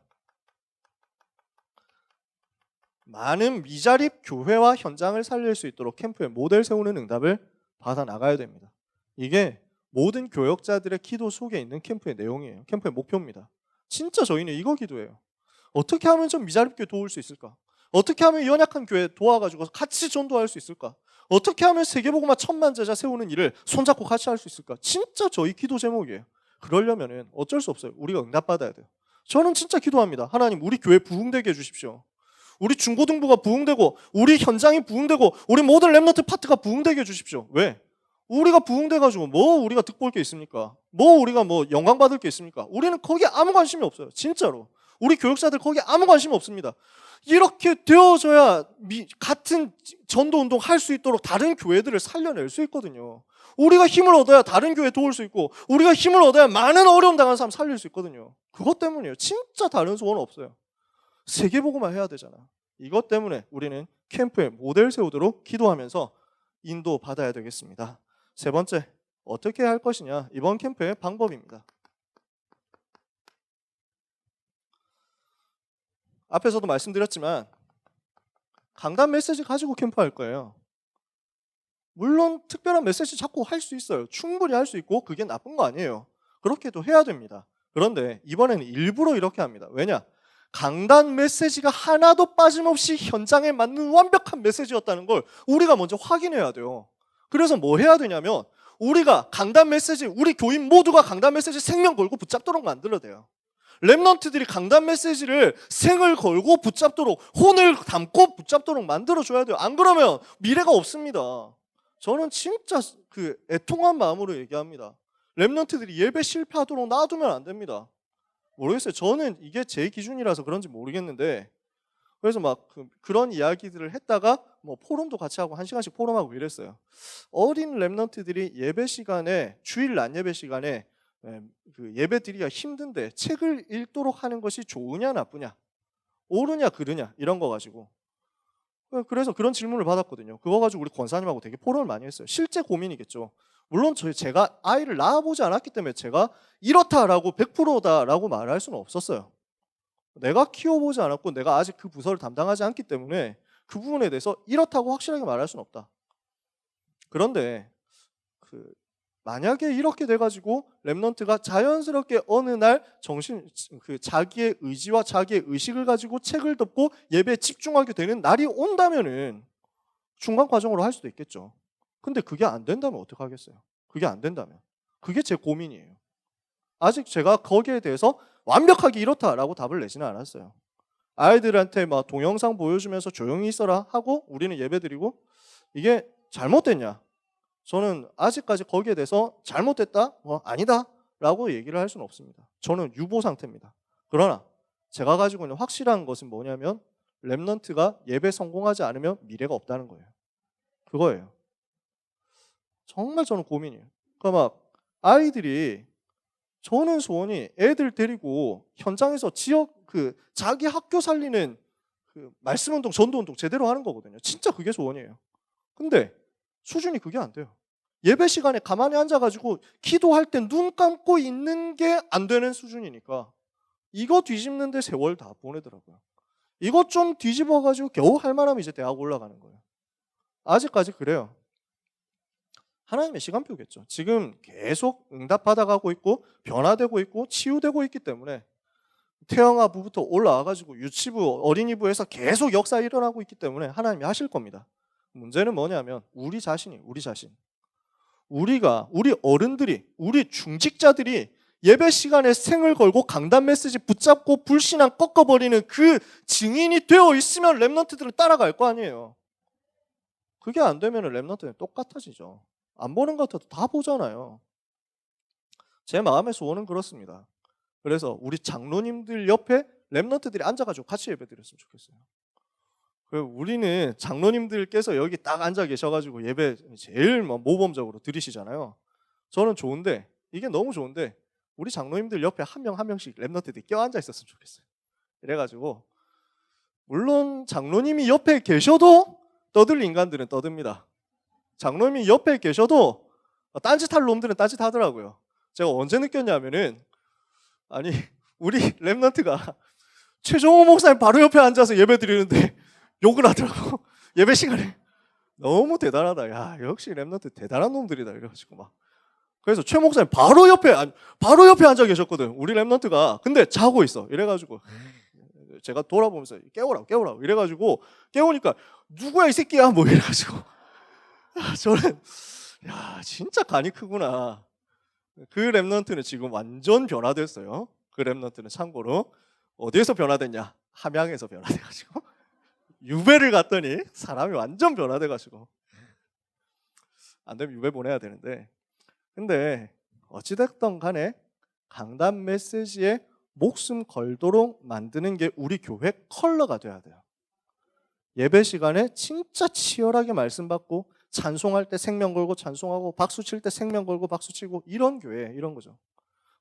많은 미자립 교회와 현장을 살릴 수 있도록 캠프에 모델 세우는 응답을 받아 나가야 됩니다. 이게 모든 교역자들의 기도 속에 있는 캠프의 내용이에요. 캠프의 목표입니다. 진짜 저희는 이거 기도해요. 어떻게 하면 좀 미자립 교회 도울 수 있을까? 어떻게 하면 연약한 교회 도와가지고 같이 전도할 수 있을까? 어떻게 하면 세계복음화 1000만 제자 세우는 일을 손잡고 같이 할 수 있을까? 진짜 저희 기도 제목이에요. 그러려면 어쩔 수 없어요. 우리가 응답받아야 돼요. 저는 진짜 기도합니다. 하나님 우리 교회 부흥되게 해주십시오. 우리 중고등부가 부흥되고 우리 현장이 부흥되고 우리 모든 랩런트 파트가 부흥되게 해주십시오. 왜? 우리가 부흥돼가지고 우리가 득볼 게 있습니까? 우리가 영광받을 게 있습니까? 우리는 거기에 아무 관심이 없어요. 진짜로. 우리 교육자들 거기에 아무 관심 없습니다. 이렇게 되어져야 같은 전도운동 할 수 있도록 다른 교회들을 살려낼 수 있거든요. 우리가 힘을 얻어야 다른 교회 도울 수 있고 우리가 힘을 얻어야 많은 어려움 당하는 사람 살릴 수 있거든요. 그것 때문이에요. 진짜 다른 소원은 없어요. 세계보고만 해야 되잖아. 이것 때문에 우리는 캠프에 모델 세우도록 기도하면서 인도받아야 되겠습니다. 세 번째, 어떻게 할 것이냐? 이번 캠프의 방법입니다. 앞에서도 말씀드렸지만 강단 메시지 가지고 캠프할 거예요. 물론 특별한 메시지 자꾸 할 수 있어요. 충분히 할 수 있고 그게 나쁜 거 아니에요. 그렇게도 해야 됩니다. 그런데 이번에는 일부러 이렇게 합니다. 왜냐? 강단 메시지가 하나도 빠짐없이 현장에 맞는 완벽한 메시지였다는 걸 우리가 먼저 확인해야 돼요. 그래서 뭐 해야 되냐면 우리가 강단 메시지, 우리 교인 모두가 강단 메시지 생명 걸고 붙잡도록 만들어야 돼요. 랩런트들이 강단 메시지를 생을 걸고 붙잡도록, 혼을 담고 붙잡도록 만들어줘야 돼요. 안 그러면 미래가 없습니다. 저는 진짜 애통한 마음으로 얘기합니다. 랩런트들이 예배 실패하도록 놔두면 안 됩니다. 모르겠어요. 저는 이게 제 기준이라서 그런지 모르겠는데 그래서 막 그런 이야기들을 했다가 뭐 포럼도 같이 하고 1시간씩 포럼하고 이랬어요. 어린 랩런트들이 예배 시간에, 주일 낮 예배 시간에 그 예배 드리기가 힘든데 책을 읽도록 하는 것이 좋으냐 나쁘냐, 옳으냐 그르냐, 이런 거 가지고. 그래서 그런 질문을 받았거든요. 그거 가지고 우리 권사님하고 되게 포럼을 많이 했어요. 실제 고민이겠죠. 물론 제가 아이를 낳아보지 않았기 때문에 제가 이렇다라고 100%다라고 말할 수는 없었어요. 내가 키워보지 않았고 내가 아직 그 부서를 담당하지 않기 때문에 그 부분에 대해서 이렇다고 확실하게 말할 수는 없다. 그런데 만약에 이렇게 돼가지고 랩런트가 자연스럽게 어느 날 자기의 의지와 자기의 의식을 가지고 책을 덮고 예배에 집중하게 되는 날이 온다면은 중간 과정으로 할 수도 있겠죠. 근데 그게 안 된다면 어떡하겠어요? 그게 안 된다면. 그게 제 고민이에요. 아직 제가 거기에 대해서 완벽하게 이렇다라고 답을 내지는 않았어요. 아이들한테 막 동영상 보여주면서 조용히 있어라 하고 우리는 예배드리고, 이게 잘못됐냐? 저는 아직까지 거기에 대해서 잘못됐다? 아니다 라고 얘기를 할 수는 없습니다. 저는 유보 상태입니다. 그러나 제가 가지고 있는 확실한 것은 뭐냐면 랩런트가 예배 성공하지 않으면 미래가 없다는 거예요. 그거예요. 정말 저는 고민이에요. 그러니까 막 아이들이, 저는 소원이 애들 데리고 현장에서 자기 학교 살리는 말씀운동, 전도운동 제대로 하는 거거든요. 진짜 그게 소원이에요. 근데 수준이 그게 안 돼요. 예배 시간에 가만히 앉아가지고 기도할 때 눈 감고 있는 게 안 되는 수준이니까 이거 뒤집는데 세월 다 보내더라고요. 이거 좀 뒤집어가지고 겨우 할 만하면 이제 대학 올라가는 거예요. 아직까지 그래요. 하나님의 시간표겠죠. 지금 계속 응답받아가고 있고 변화되고 있고 치유되고 있기 때문에 태영아부부터 올라와가지고 유치부, 어린이부에서 계속 역사 일어나고 있기 때문에 하나님이 하실 겁니다. 문제는 뭐냐면 우리 자신. 우리 어른들이, 우리 중직자들이 예배 시간에 생을 걸고 강단 메시지 붙잡고 불신앙 꺾어버리는 그 증인이 되어 있으면 랩런트들은 따라갈 거 아니에요. 그게 안 되면 랩런트는 똑같아지죠. 안 보는 것 같아도 다 보잖아요. 제 마음의 소원은 그렇습니다. 그래서 우리 장로님들 옆에 랩런트들이 앉아가지고 같이 예배드렸으면 좋겠어요. 우리는 장로님들께서 여기 딱 앉아 계셔가지고 예배 제일 모범적으로 드리시잖아요. 저는 좋은데, 이게 너무 좋은데 우리 장로님들 옆에 한 명 한 명씩 랩런트들이 껴앉아 있었으면 좋겠어요. 이래가지고 물론 장로님이 옆에 계셔도 떠들 인간들은 떠듭니다. 장로님이 옆에 계셔도 딴짓할 놈들은 딴짓하더라고요. 제가 언제 느꼈냐면은, 아니 우리 랩런트가 최종호 목사님 바로 옆에 앉아서 예배 드리는데 욕을 하더라고. 예배 시간에. 너무 대단하다. 야, 역시 랩런트 대단한 놈들이다. 이래가지고 막. 그래서 최 목사님 바로 옆에 앉아 계셨거든. 우리 랩런트가. 근데 자고 있어. 이래가지고 제가 돌아보면서 깨우라고. 이래가지고 깨우니까 누구야 이 새끼야 뭐 이래가지고. 저는 야, 진짜 간이 크구나. 그 랩런트는 지금 완전 변화됐어요. 그 랩런트는 참고로 어디에서 변화됐냐? 함양에서 변화돼가지고 유배를 갔더니 사람이 완전 변화돼가지고, 안 되면 유배 보내야 되는데, 근데 어찌됐든 간에 강단 메시지에 목숨 걸도록 만드는 게 우리 교회 컬러가 돼야 돼요. 예배 시간에 진짜 치열하게 말씀 받고 찬송할 때 생명 걸고 찬송하고 박수 칠 때 생명 걸고 박수 치고, 이런 교회, 이런 거죠.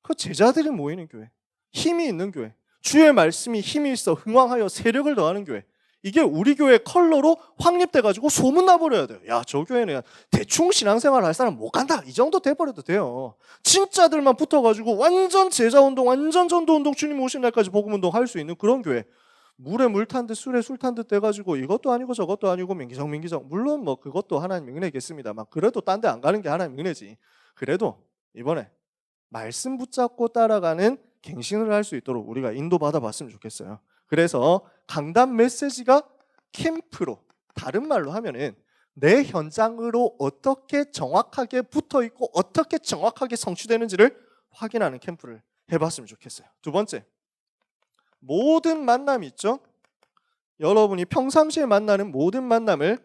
그 제자들이 모이는 교회, 힘이 있는 교회, 주의 말씀이 힘이 있어 흥왕하여 세력을 더하는 교회, 이게 우리 교회 컬러로 확립돼가지고 소문나버려야 돼요. 야, 저 교회는 대충 신앙생활 할 사람 못 간다, 이 정도 돼버려도 돼요. 진짜들만 붙어가지고 완전 제자운동, 완전 전도운동, 주님 오신 날까지 복음운동 할 수 있는 그런 교회. 물에 물 탄 듯 술에 술 탄 듯 돼가지고 이것도 아니고 저것도 아니고 민기적 물론 뭐 그것도 하나님 은혜겠습니다만, 그래도 딴 데 안 가는 게 하나님 은혜지. 그래도 이번에 말씀 붙잡고 따라가는 갱신을 할 수 있도록 우리가 인도받아 봤으면 좋겠어요. 그래서 강단 메시지가 캠프로, 다른 말로 하면은 내 현장으로 어떻게 정확하게 붙어 있고 어떻게 정확하게 성취되는지를 확인하는 캠프를 해봤으면 좋겠어요. 두 번째, 모든 만남 있죠? 여러분이 평상시에 만나는 모든 만남을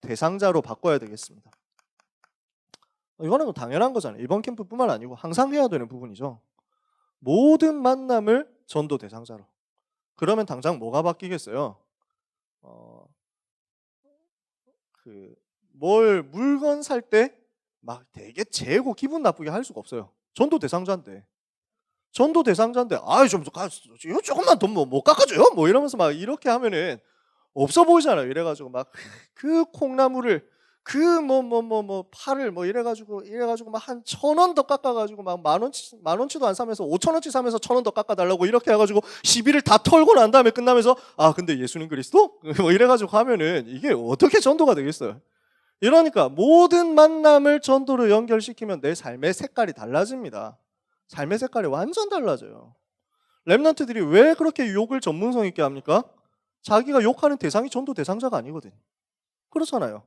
대상자로 바꿔야 되겠습니다. 이거는 뭐 당연한 거잖아요. 이번 캠프뿐만 아니고 항상 해야 되는 부분이죠. 모든 만남을 전도 대상자로. 그러면 당장 뭐가 바뀌겠어요? 뭘 물건 살 때 막 되게 재고 기분 나쁘게 할 수가 없어요. 전도 대상자인데 아이 좀 이거 조금만 돈 못 깎아줘요? 뭐 이러면서 막 이렇게 하면은 없어 보이잖아요. 이래가지고 막 그 콩나물을 파를 뭐 이래가지고 막 한 1,000원 더 깎아가지고 막 만 원치도 안 사면서 5,000원치 사면서 1,000원 더 깎아달라고 이렇게 해가지고 시비를 다 털고 난 다음에 끝나면서 아 근데 예수님 그리스도? 뭐 이래가지고 하면은 이게 어떻게 전도가 되겠어요? 이러니까 모든 만남을 전도로 연결시키면 내 삶의 색깔이 달라집니다. 삶의 색깔이 완전 달라져요. 랩런트들이 왜 그렇게 욕을 전문성 있게 합니까? 자기가 욕하는 대상이 전도 대상자가 아니거든. 그렇잖아요.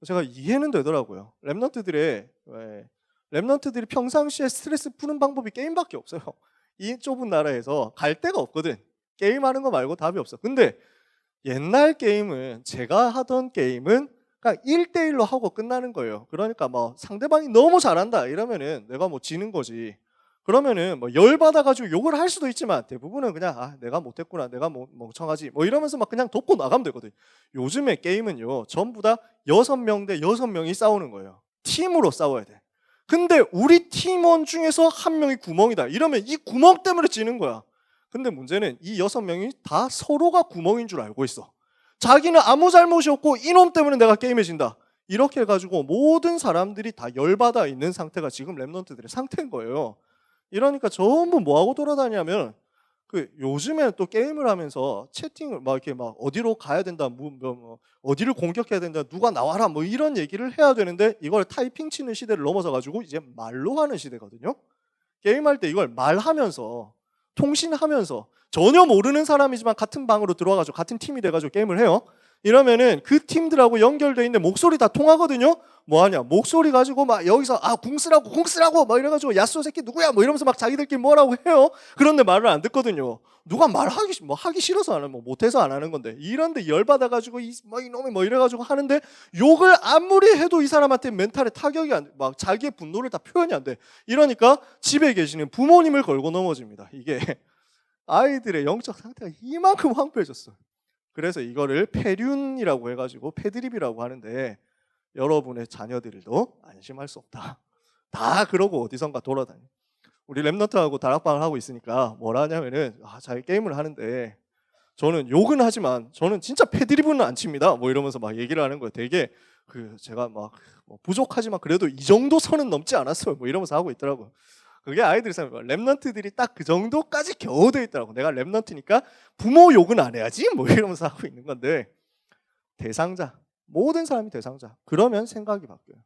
제가 이해는 되더라고요. 랩런트들이 평상시에 스트레스 푸는 방법이 게임밖에 없어요. 이 좁은 나라에서 갈 데가 없거든. 게임하는 거 말고 답이 없어. 근데 옛날 게임은 제가 하던 게임은 그러니까 1대1로 하고 끝나는 거예요. 그러니까 뭐 상대방이 너무 잘한다 이러면은 내가 뭐 지는 거지. 그러면은 뭐 열받아가지고 욕을 할 수도 있지만 대부분은 그냥 아 내가 못했구나 내가 멍청하지 뭐 이러면서 막 그냥 덮고 나가면 되거든. 요즘에 게임은요 전부 다 6명 대 6명이 싸우는 거예요. 팀으로 싸워야 돼. 근데 우리 팀원 중에서 한 명이 구멍이다 이러면 이 구멍 때문에 지는 거야. 근데 문제는 이 6명이 다 서로가 구멍인 줄 알고 있어. 자기는 아무 잘못이 없고 이놈 때문에 내가 게임에 진다. 이렇게 해가지고 모든 사람들이 다 열받아 있는 상태가 지금 랩런트들의 상태인 거예요. 이러니까 전부 뭐하고 돌아다니냐면 요즘에는 또 게임을 하면서 채팅을 막 이렇게 막 어디로 가야 된다, 어디를 공격해야 된다, 누가 나와라 뭐 이런 얘기를 해야 되는데 이걸 타이핑 치는 시대를 넘어서가지고 이제 말로 하는 시대거든요. 게임할 때 이걸 말하면서 통신하면서 전혀 모르는 사람이지만 같은 방으로 들어와가지고 같은 팀이 돼가지고 게임을 해요. 이러면은 그 팀들하고 연결돼 있는데 목소리 다 통하거든요. 뭐하냐 목소리 가지고 막 여기서 아 궁 쓰라고 막 이래가지고 야쏘 새끼 누구야 뭐 이러면서 막 자기들끼리 뭐라고 해요. 그런데 말을 안 듣거든요. 누가 말하기 하기 싫어서 안 하는 뭐 못해서 안 하는 건데 이런데 열받아가지고 이놈이 뭐 이래가지고 하는데 욕을 아무리 해도 이 사람한테 멘탈에 타격이 안 돼. 막 자기의 분노를 다 표현이 안 돼. 이러니까 집에 계시는 부모님을 걸고 넘어집니다. 이게 아이들의 영적 상태가 이만큼 황폐해졌어요. 그래서 이거를 폐륜이라고 해가지고 패드립이라고 하는데 여러분의 자녀들도 안심할 수 없다. 다 그러고 어디선가 돌아다녀. 우리 랩런트하고 다락방을 하고 있으니까 뭐라 하냐면은 자기 게임을 하는데 저는 욕은 하지만 저는 진짜 패드립은 안 칩니다. 뭐 이러면서 막 얘기를 하는 거예요. 되게 제가 막 부족하지만 그래도 이 정도 선은 넘지 않았어요. 뭐 이러면서 하고 있더라고요. 그게 아이들이 생각해요. 랩런트들이 딱 그 정도까지 겨우 돼 있더라고. 내가 랩런트니까 부모 욕은 안 해야지 뭐 이러면서 하고 있는 건데 대상자 모든 사람이 대상자. 그러면 생각이 바뀌어요.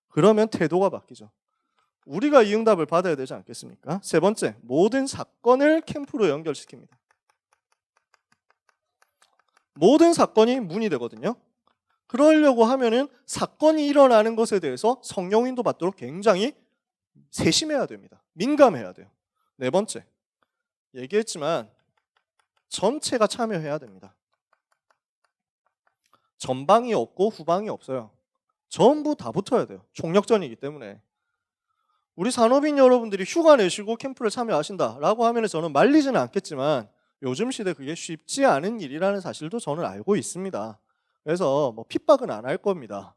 그러면 태도가 바뀌죠. 우리가 이 응답을 받아야 되지 않겠습니까? 세 번째, 모든 사건을 캠프로 연결시킵니다. 모든 사건이 문이 되거든요. 그러려고 하면은 사건이 일어나는 것에 대해서 성령 인도받도록 굉장히 세심해야 됩니다. 민감해야 돼요. 네 번째, 얘기했지만 전체가 참여해야 됩니다. 전방이 없고 후방이 없어요. 전부 다 붙어야 돼요. 총력전이기 때문에. 우리 산업인 여러분들이 휴가 내시고 캠프를 참여하신다라고 하면 저는 말리지는 않겠지만 요즘 시대 그게 쉽지 않은 일이라는 사실도 저는 알고 있습니다. 그래서 뭐 핍박은 안 할 겁니다.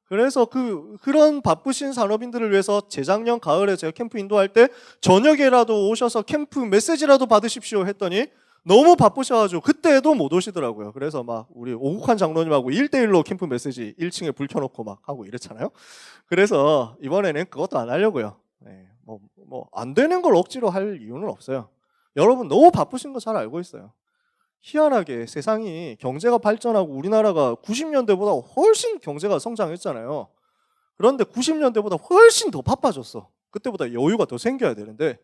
그래서 그런 바쁘신 산업인들을 위해서 재작년 가을에 제가 캠프 인도할 때 저녁에라도 오셔서 캠프 메시지라도 받으십시오 했더니 너무 바쁘셔가지고 그때도 못 오시더라고요. 그래서 막 우리 오국환 장로님하고 1대1로 캠프 메시지 1층에 불 켜놓고 막 하고 이랬잖아요. 그래서 이번에는 그것도 안 하려고요. 네, 안 되는 걸 억지로 할 이유는 없어요. 여러분 너무 바쁘신 거 잘 알고 있어요. 희한하게 세상이 경제가 발전하고 우리나라가 90년대보다 훨씬 경제가 성장했잖아요. 그런데 90년대보다 훨씬 더 바빠졌어. 그때보다 여유가 더 생겨야 되는데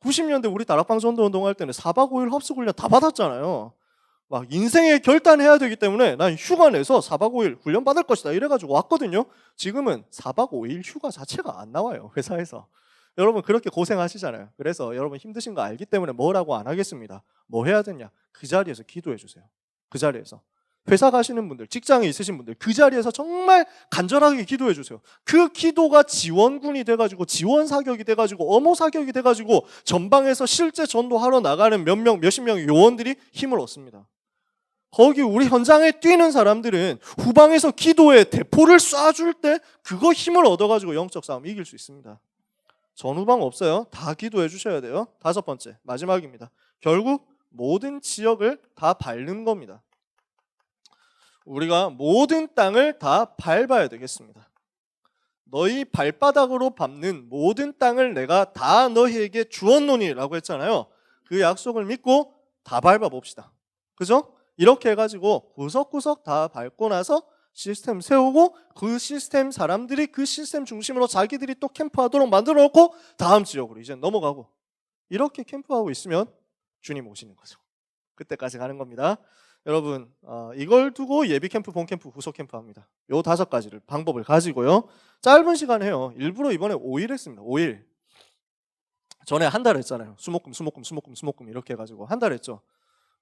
90년대 우리 다락방 전도 운동할 때는 4박 5일 합숙 훈련 다 받았잖아요. 막 인생의 결단해야 되기 때문에 난 휴가 내서 4박 5일 훈련 받을 것이다 이래가지고 왔거든요. 지금은 4박 5일 휴가 자체가 안 나와요. 회사에서. 여러분 그렇게 고생하시잖아요. 그래서 여러분 힘드신 거 알기 때문에 뭐라고 안 하겠습니다. 뭐 해야 되냐? 그 자리에서 기도해 주세요. 그 자리에서. 회사 가시는 분들, 직장에 있으신 분들 그 자리에서 정말 간절하게 기도해 주세요. 그 기도가 지원군이 돼가지고 지원 사격이 돼가지고 어모 사격이 돼가지고 전방에서 실제 전도하러 나가는 몇십 명의 요원들이 힘을 얻습니다. 거기 우리 현장에 뛰는 사람들은 후방에서 기도의 대포를 쏴줄 때 그거 힘을 얻어가지고 영적 싸움 이길 수 있습니다. 전후방 없어요. 다 기도해 주셔야 돼요. 5번째, 마지막입니다. 결국 모든 지역을 다 밟는 겁니다. 우리가 모든 땅을 다 밟아야 되겠습니다. 너희 발바닥으로 밟는 모든 땅을 내가 다 너희에게 주었노니 라고 했잖아요. 그 약속을 믿고 다 밟아봅시다. 그죠? 이렇게 해가지고 구석구석 다 밟고 나서 시스템 세우고 그 시스템 사람들이 그 시스템 중심으로 자기들이 또 캠프하도록 만들어 놓고 다음 지역으로 이제 넘어가고 이렇게 캠프하고 있으면 주님 오시는 거죠. 그때까지 가는 겁니다. 여러분 이걸 두고 예비 캠프, 본 캠프, 후속 캠프 합니다. 요 5가지를 방법을 가지고요. 짧은 시간 해요. 일부러 이번에 5일 했습니다. 5일. 전에 한 달 했잖아요. 수목금 이렇게 해가지고 한 달 했죠.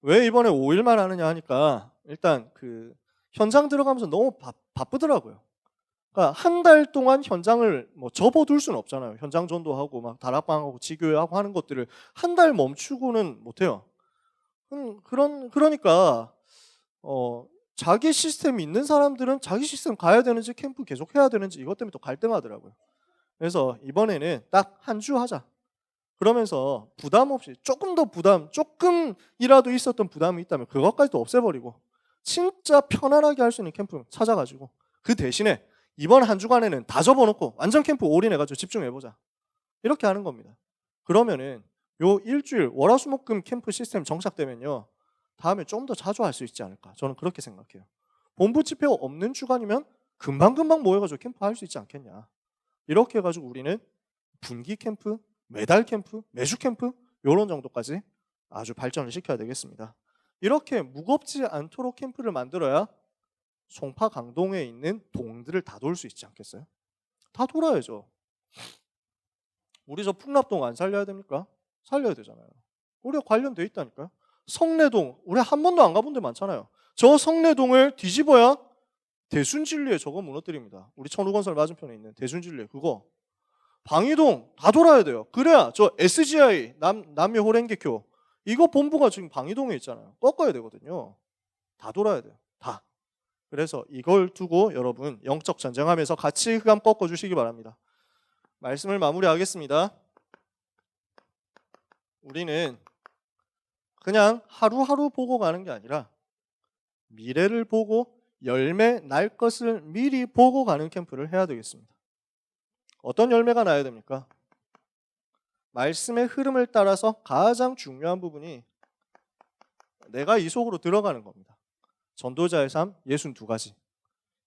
왜 이번에 5일만 하느냐 하니까 일단 그 현장 들어가면서 너무 바쁘더라고요. 그러니까 한 달 동안 현장을 뭐 접어둘 수는 없잖아요. 현장 전도하고 막 다락방하고 지교회하고 하는 것들을 한 달 멈추고는 못해요. 그러니까 자기 시스템이 있는 사람들은 자기 시스템 가야 되는지 캠프 계속 해야 되는지 이것 때문에 또 갈등하더라고요. 그래서 이번에는 딱 한 주 하자. 그러면서 부담 없이 조금이라도 있었던 부담이 있다면 그것까지도 없애버리고 진짜 편안하게 할 수 있는 캠프 찾아가지고 그 대신에 이번 한 주간에는 다 접어놓고 완전 캠프 올인해가지고 집중해보자. 이렇게 하는 겁니다. 그러면은 요 일주일 월화수목금 캠프 시스템 정착되면요. 다음에 좀 더 자주 할 수 있지 않을까. 저는 그렇게 생각해요. 본부 집회 없는 주간이면 금방금방 모여가지고 캠프 할 수 있지 않겠냐. 이렇게 해가지고 우리는 분기 캠프, 매달 캠프, 매주 캠프 이런 정도까지 아주 발전을 시켜야 되겠습니다. 이렇게 무겁지 않도록 캠프를 만들어야 송파 강동에 있는 동들을 다 돌 수 있지 않겠어요? 다 돌아야죠. 우리 저 풍납동 안 살려야 됩니까? 살려야 되잖아요. 우리가 관련돼 있다니까요. 성내동 우리 한 번도 안 가본 데 많잖아요. 저 성내동을 뒤집어야 대순진리에 저거 무너뜨립니다. 우리 천우건설 맞은편에 있는 대순진리 그거 방이동 다 돌아야 돼요. 그래야 저 SGI 남미 호랭개교 이거 본부가 지금 방이동에 있잖아요. 꺾어야 되거든요. 다 돌아야 돼요. 다. 그래서 이걸 두고 여러분 영적 전쟁하면서 같이 흑암 꺾어주시기 바랍니다. 말씀을 마무리하겠습니다. 우리는 그냥 하루하루 보고 가는 게 아니라 미래를 보고 열매 날 것을 미리 보고 가는 캠프를 해야 되겠습니다. 어떤 열매가 나야 됩니까? 말씀의 흐름을 따라서 가장 중요한 부분이 내가 이 속으로 들어가는 겁니다. 전도자의 삶 62가지.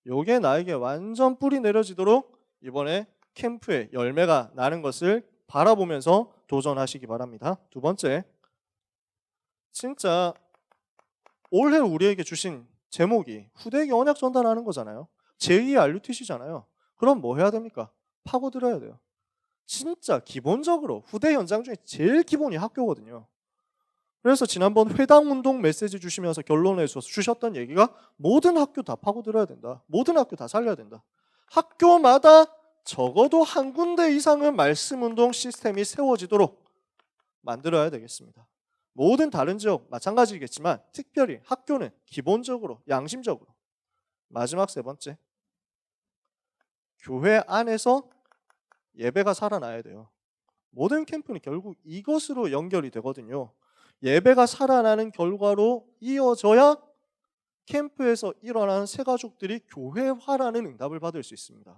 요게 나에게 완전 뿌리 내려지도록 이번에 캠프에 열매가 나는 것을 바라보면서 도전하시기 바랍니다. 2번째, 진짜 올해 우리에게 주신 제목이 후대에게 언약 전달하는 거잖아요. 제2의 RUTC잖아요. 그럼 뭐 해야 됩니까? 파고들어야 돼요. 진짜 기본적으로 후대 현장 중에 제일 기본이 학교거든요. 그래서 지난번 회당운동 메시지 주시면서 결론에 주셨던 얘기가 모든 학교 다 파고들어야 된다. 모든 학교 다 살려야 된다. 학교마다 적어도 한 군데 이상은 말씀운동 시스템이 세워지도록 만들어야 되겠습니다. 모든 다른 지역 마찬가지겠지만 특별히 학교는 기본적으로 양심적으로. 마지막 3번째, 교회 안에서 예배가 살아나야 돼요. 모든 캠프는 결국 이것으로 연결이 되거든요. 예배가 살아나는 결과로 이어져야 캠프에서 일어나는 새가족들이 교회화라는 응답을 받을 수 있습니다.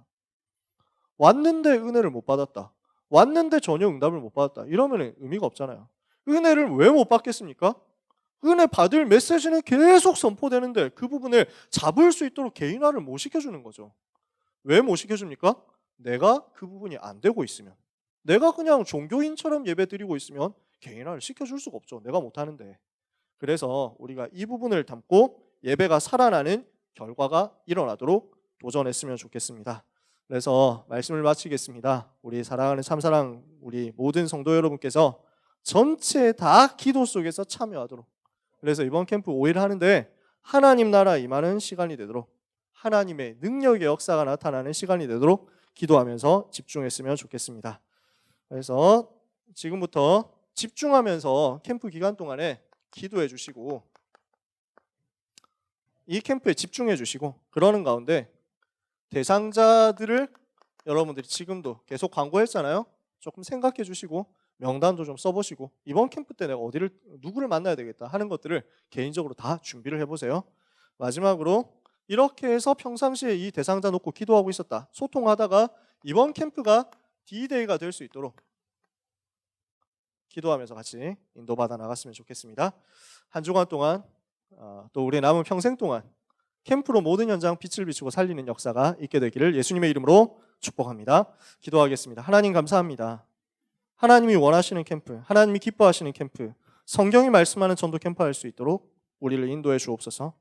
왔는데 은혜를 못 받았다. 왔는데 전혀 응답을 못 받았다. 이러면 의미가 없잖아요. 은혜를 왜 못 받겠습니까? 은혜 받을 메시지는 계속 선포되는데 그 부분을 잡을 수 있도록 개인화를 못 시켜주는 거죠. 왜 못 시켜줍니까? 내가 그 부분이 안 되고 있으면, 내가 그냥 종교인처럼 예배 드리고 있으면 개인화를 시켜줄 수가 없죠. 내가 못하는데. 그래서 우리가 이 부분을 담고 예배가 살아나는 결과가 일어나도록 도전했으면 좋겠습니다. 그래서 말씀을 마치겠습니다. 우리 사랑하는 참사랑 우리 모든 성도 여러분께서 전체 다 기도 속에서 참여하도록, 그래서 이번 캠프 5일 하는데 하나님 나라 임하는 시간이 되도록, 하나님의 능력의 역사가 나타나는 시간이 되도록 기도하면서 집중했으면 좋겠습니다. 그래서 지금부터 집중하면서 캠프 기간 동안에 기도해 주시고 이 캠프에 집중해 주시고, 그러는 가운데 대상자들을 여러분들이 지금도 계속 광고했잖아요. 조금 생각해 주시고 명단도 좀 써보시고, 이번 캠프 때 내가 누구를 만나야 되겠다 하는 것들을 개인적으로 다 준비를 해보세요. 마지막으로 이렇게 해서 평상시에 이 대상자 놓고 기도하고 있었다, 소통하다가 이번 캠프가 D-Day가 될 수 있도록 기도하면서 같이 인도받아 나갔으면 좋겠습니다. 한 주간 동안 또 우리 남은 평생 동안 캠프로 모든 현장 빛을 비추고 살리는 역사가 있게 되기를 예수님의 이름으로 축복합니다. 기도하겠습니다. 하나님 감사합니다. 하나님이 원하시는 캠프, 하나님이 기뻐하시는 캠프, 성경이 말씀하는 전도 캠프 할 수 있도록 우리를 인도해 주옵소서.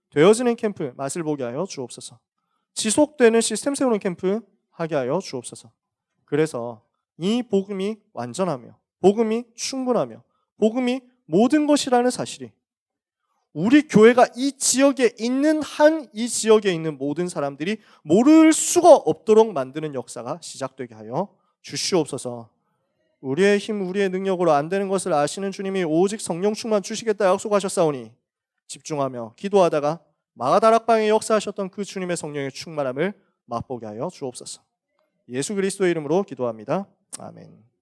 되어지는 캠프 맛을 보게 하여 주옵소서. 지속되는 시스템 세우는 캠프 하게 하여 주옵소서. 그래서 이 복음이 완전하며 복음이 충분하며 복음이 모든 것이라는 사실이 우리 교회가 이 지역에 있는 이 지역에 있는 모든 사람들이 모를 수가 없도록 만드는 역사가 시작되게 하여 주시옵소서. 우리의 힘, 우리의 능력으로 안 되는 것을 아시는 주님이 오직 성령 충만 주시겠다 약속하셨사오니 집중하며 기도하다가 마가다락방에 역사하셨던 그 주님의 성령의 충만함을 맛보게 하여 주옵소서. 예수 그리스도의 이름으로 기도합니다. 아멘.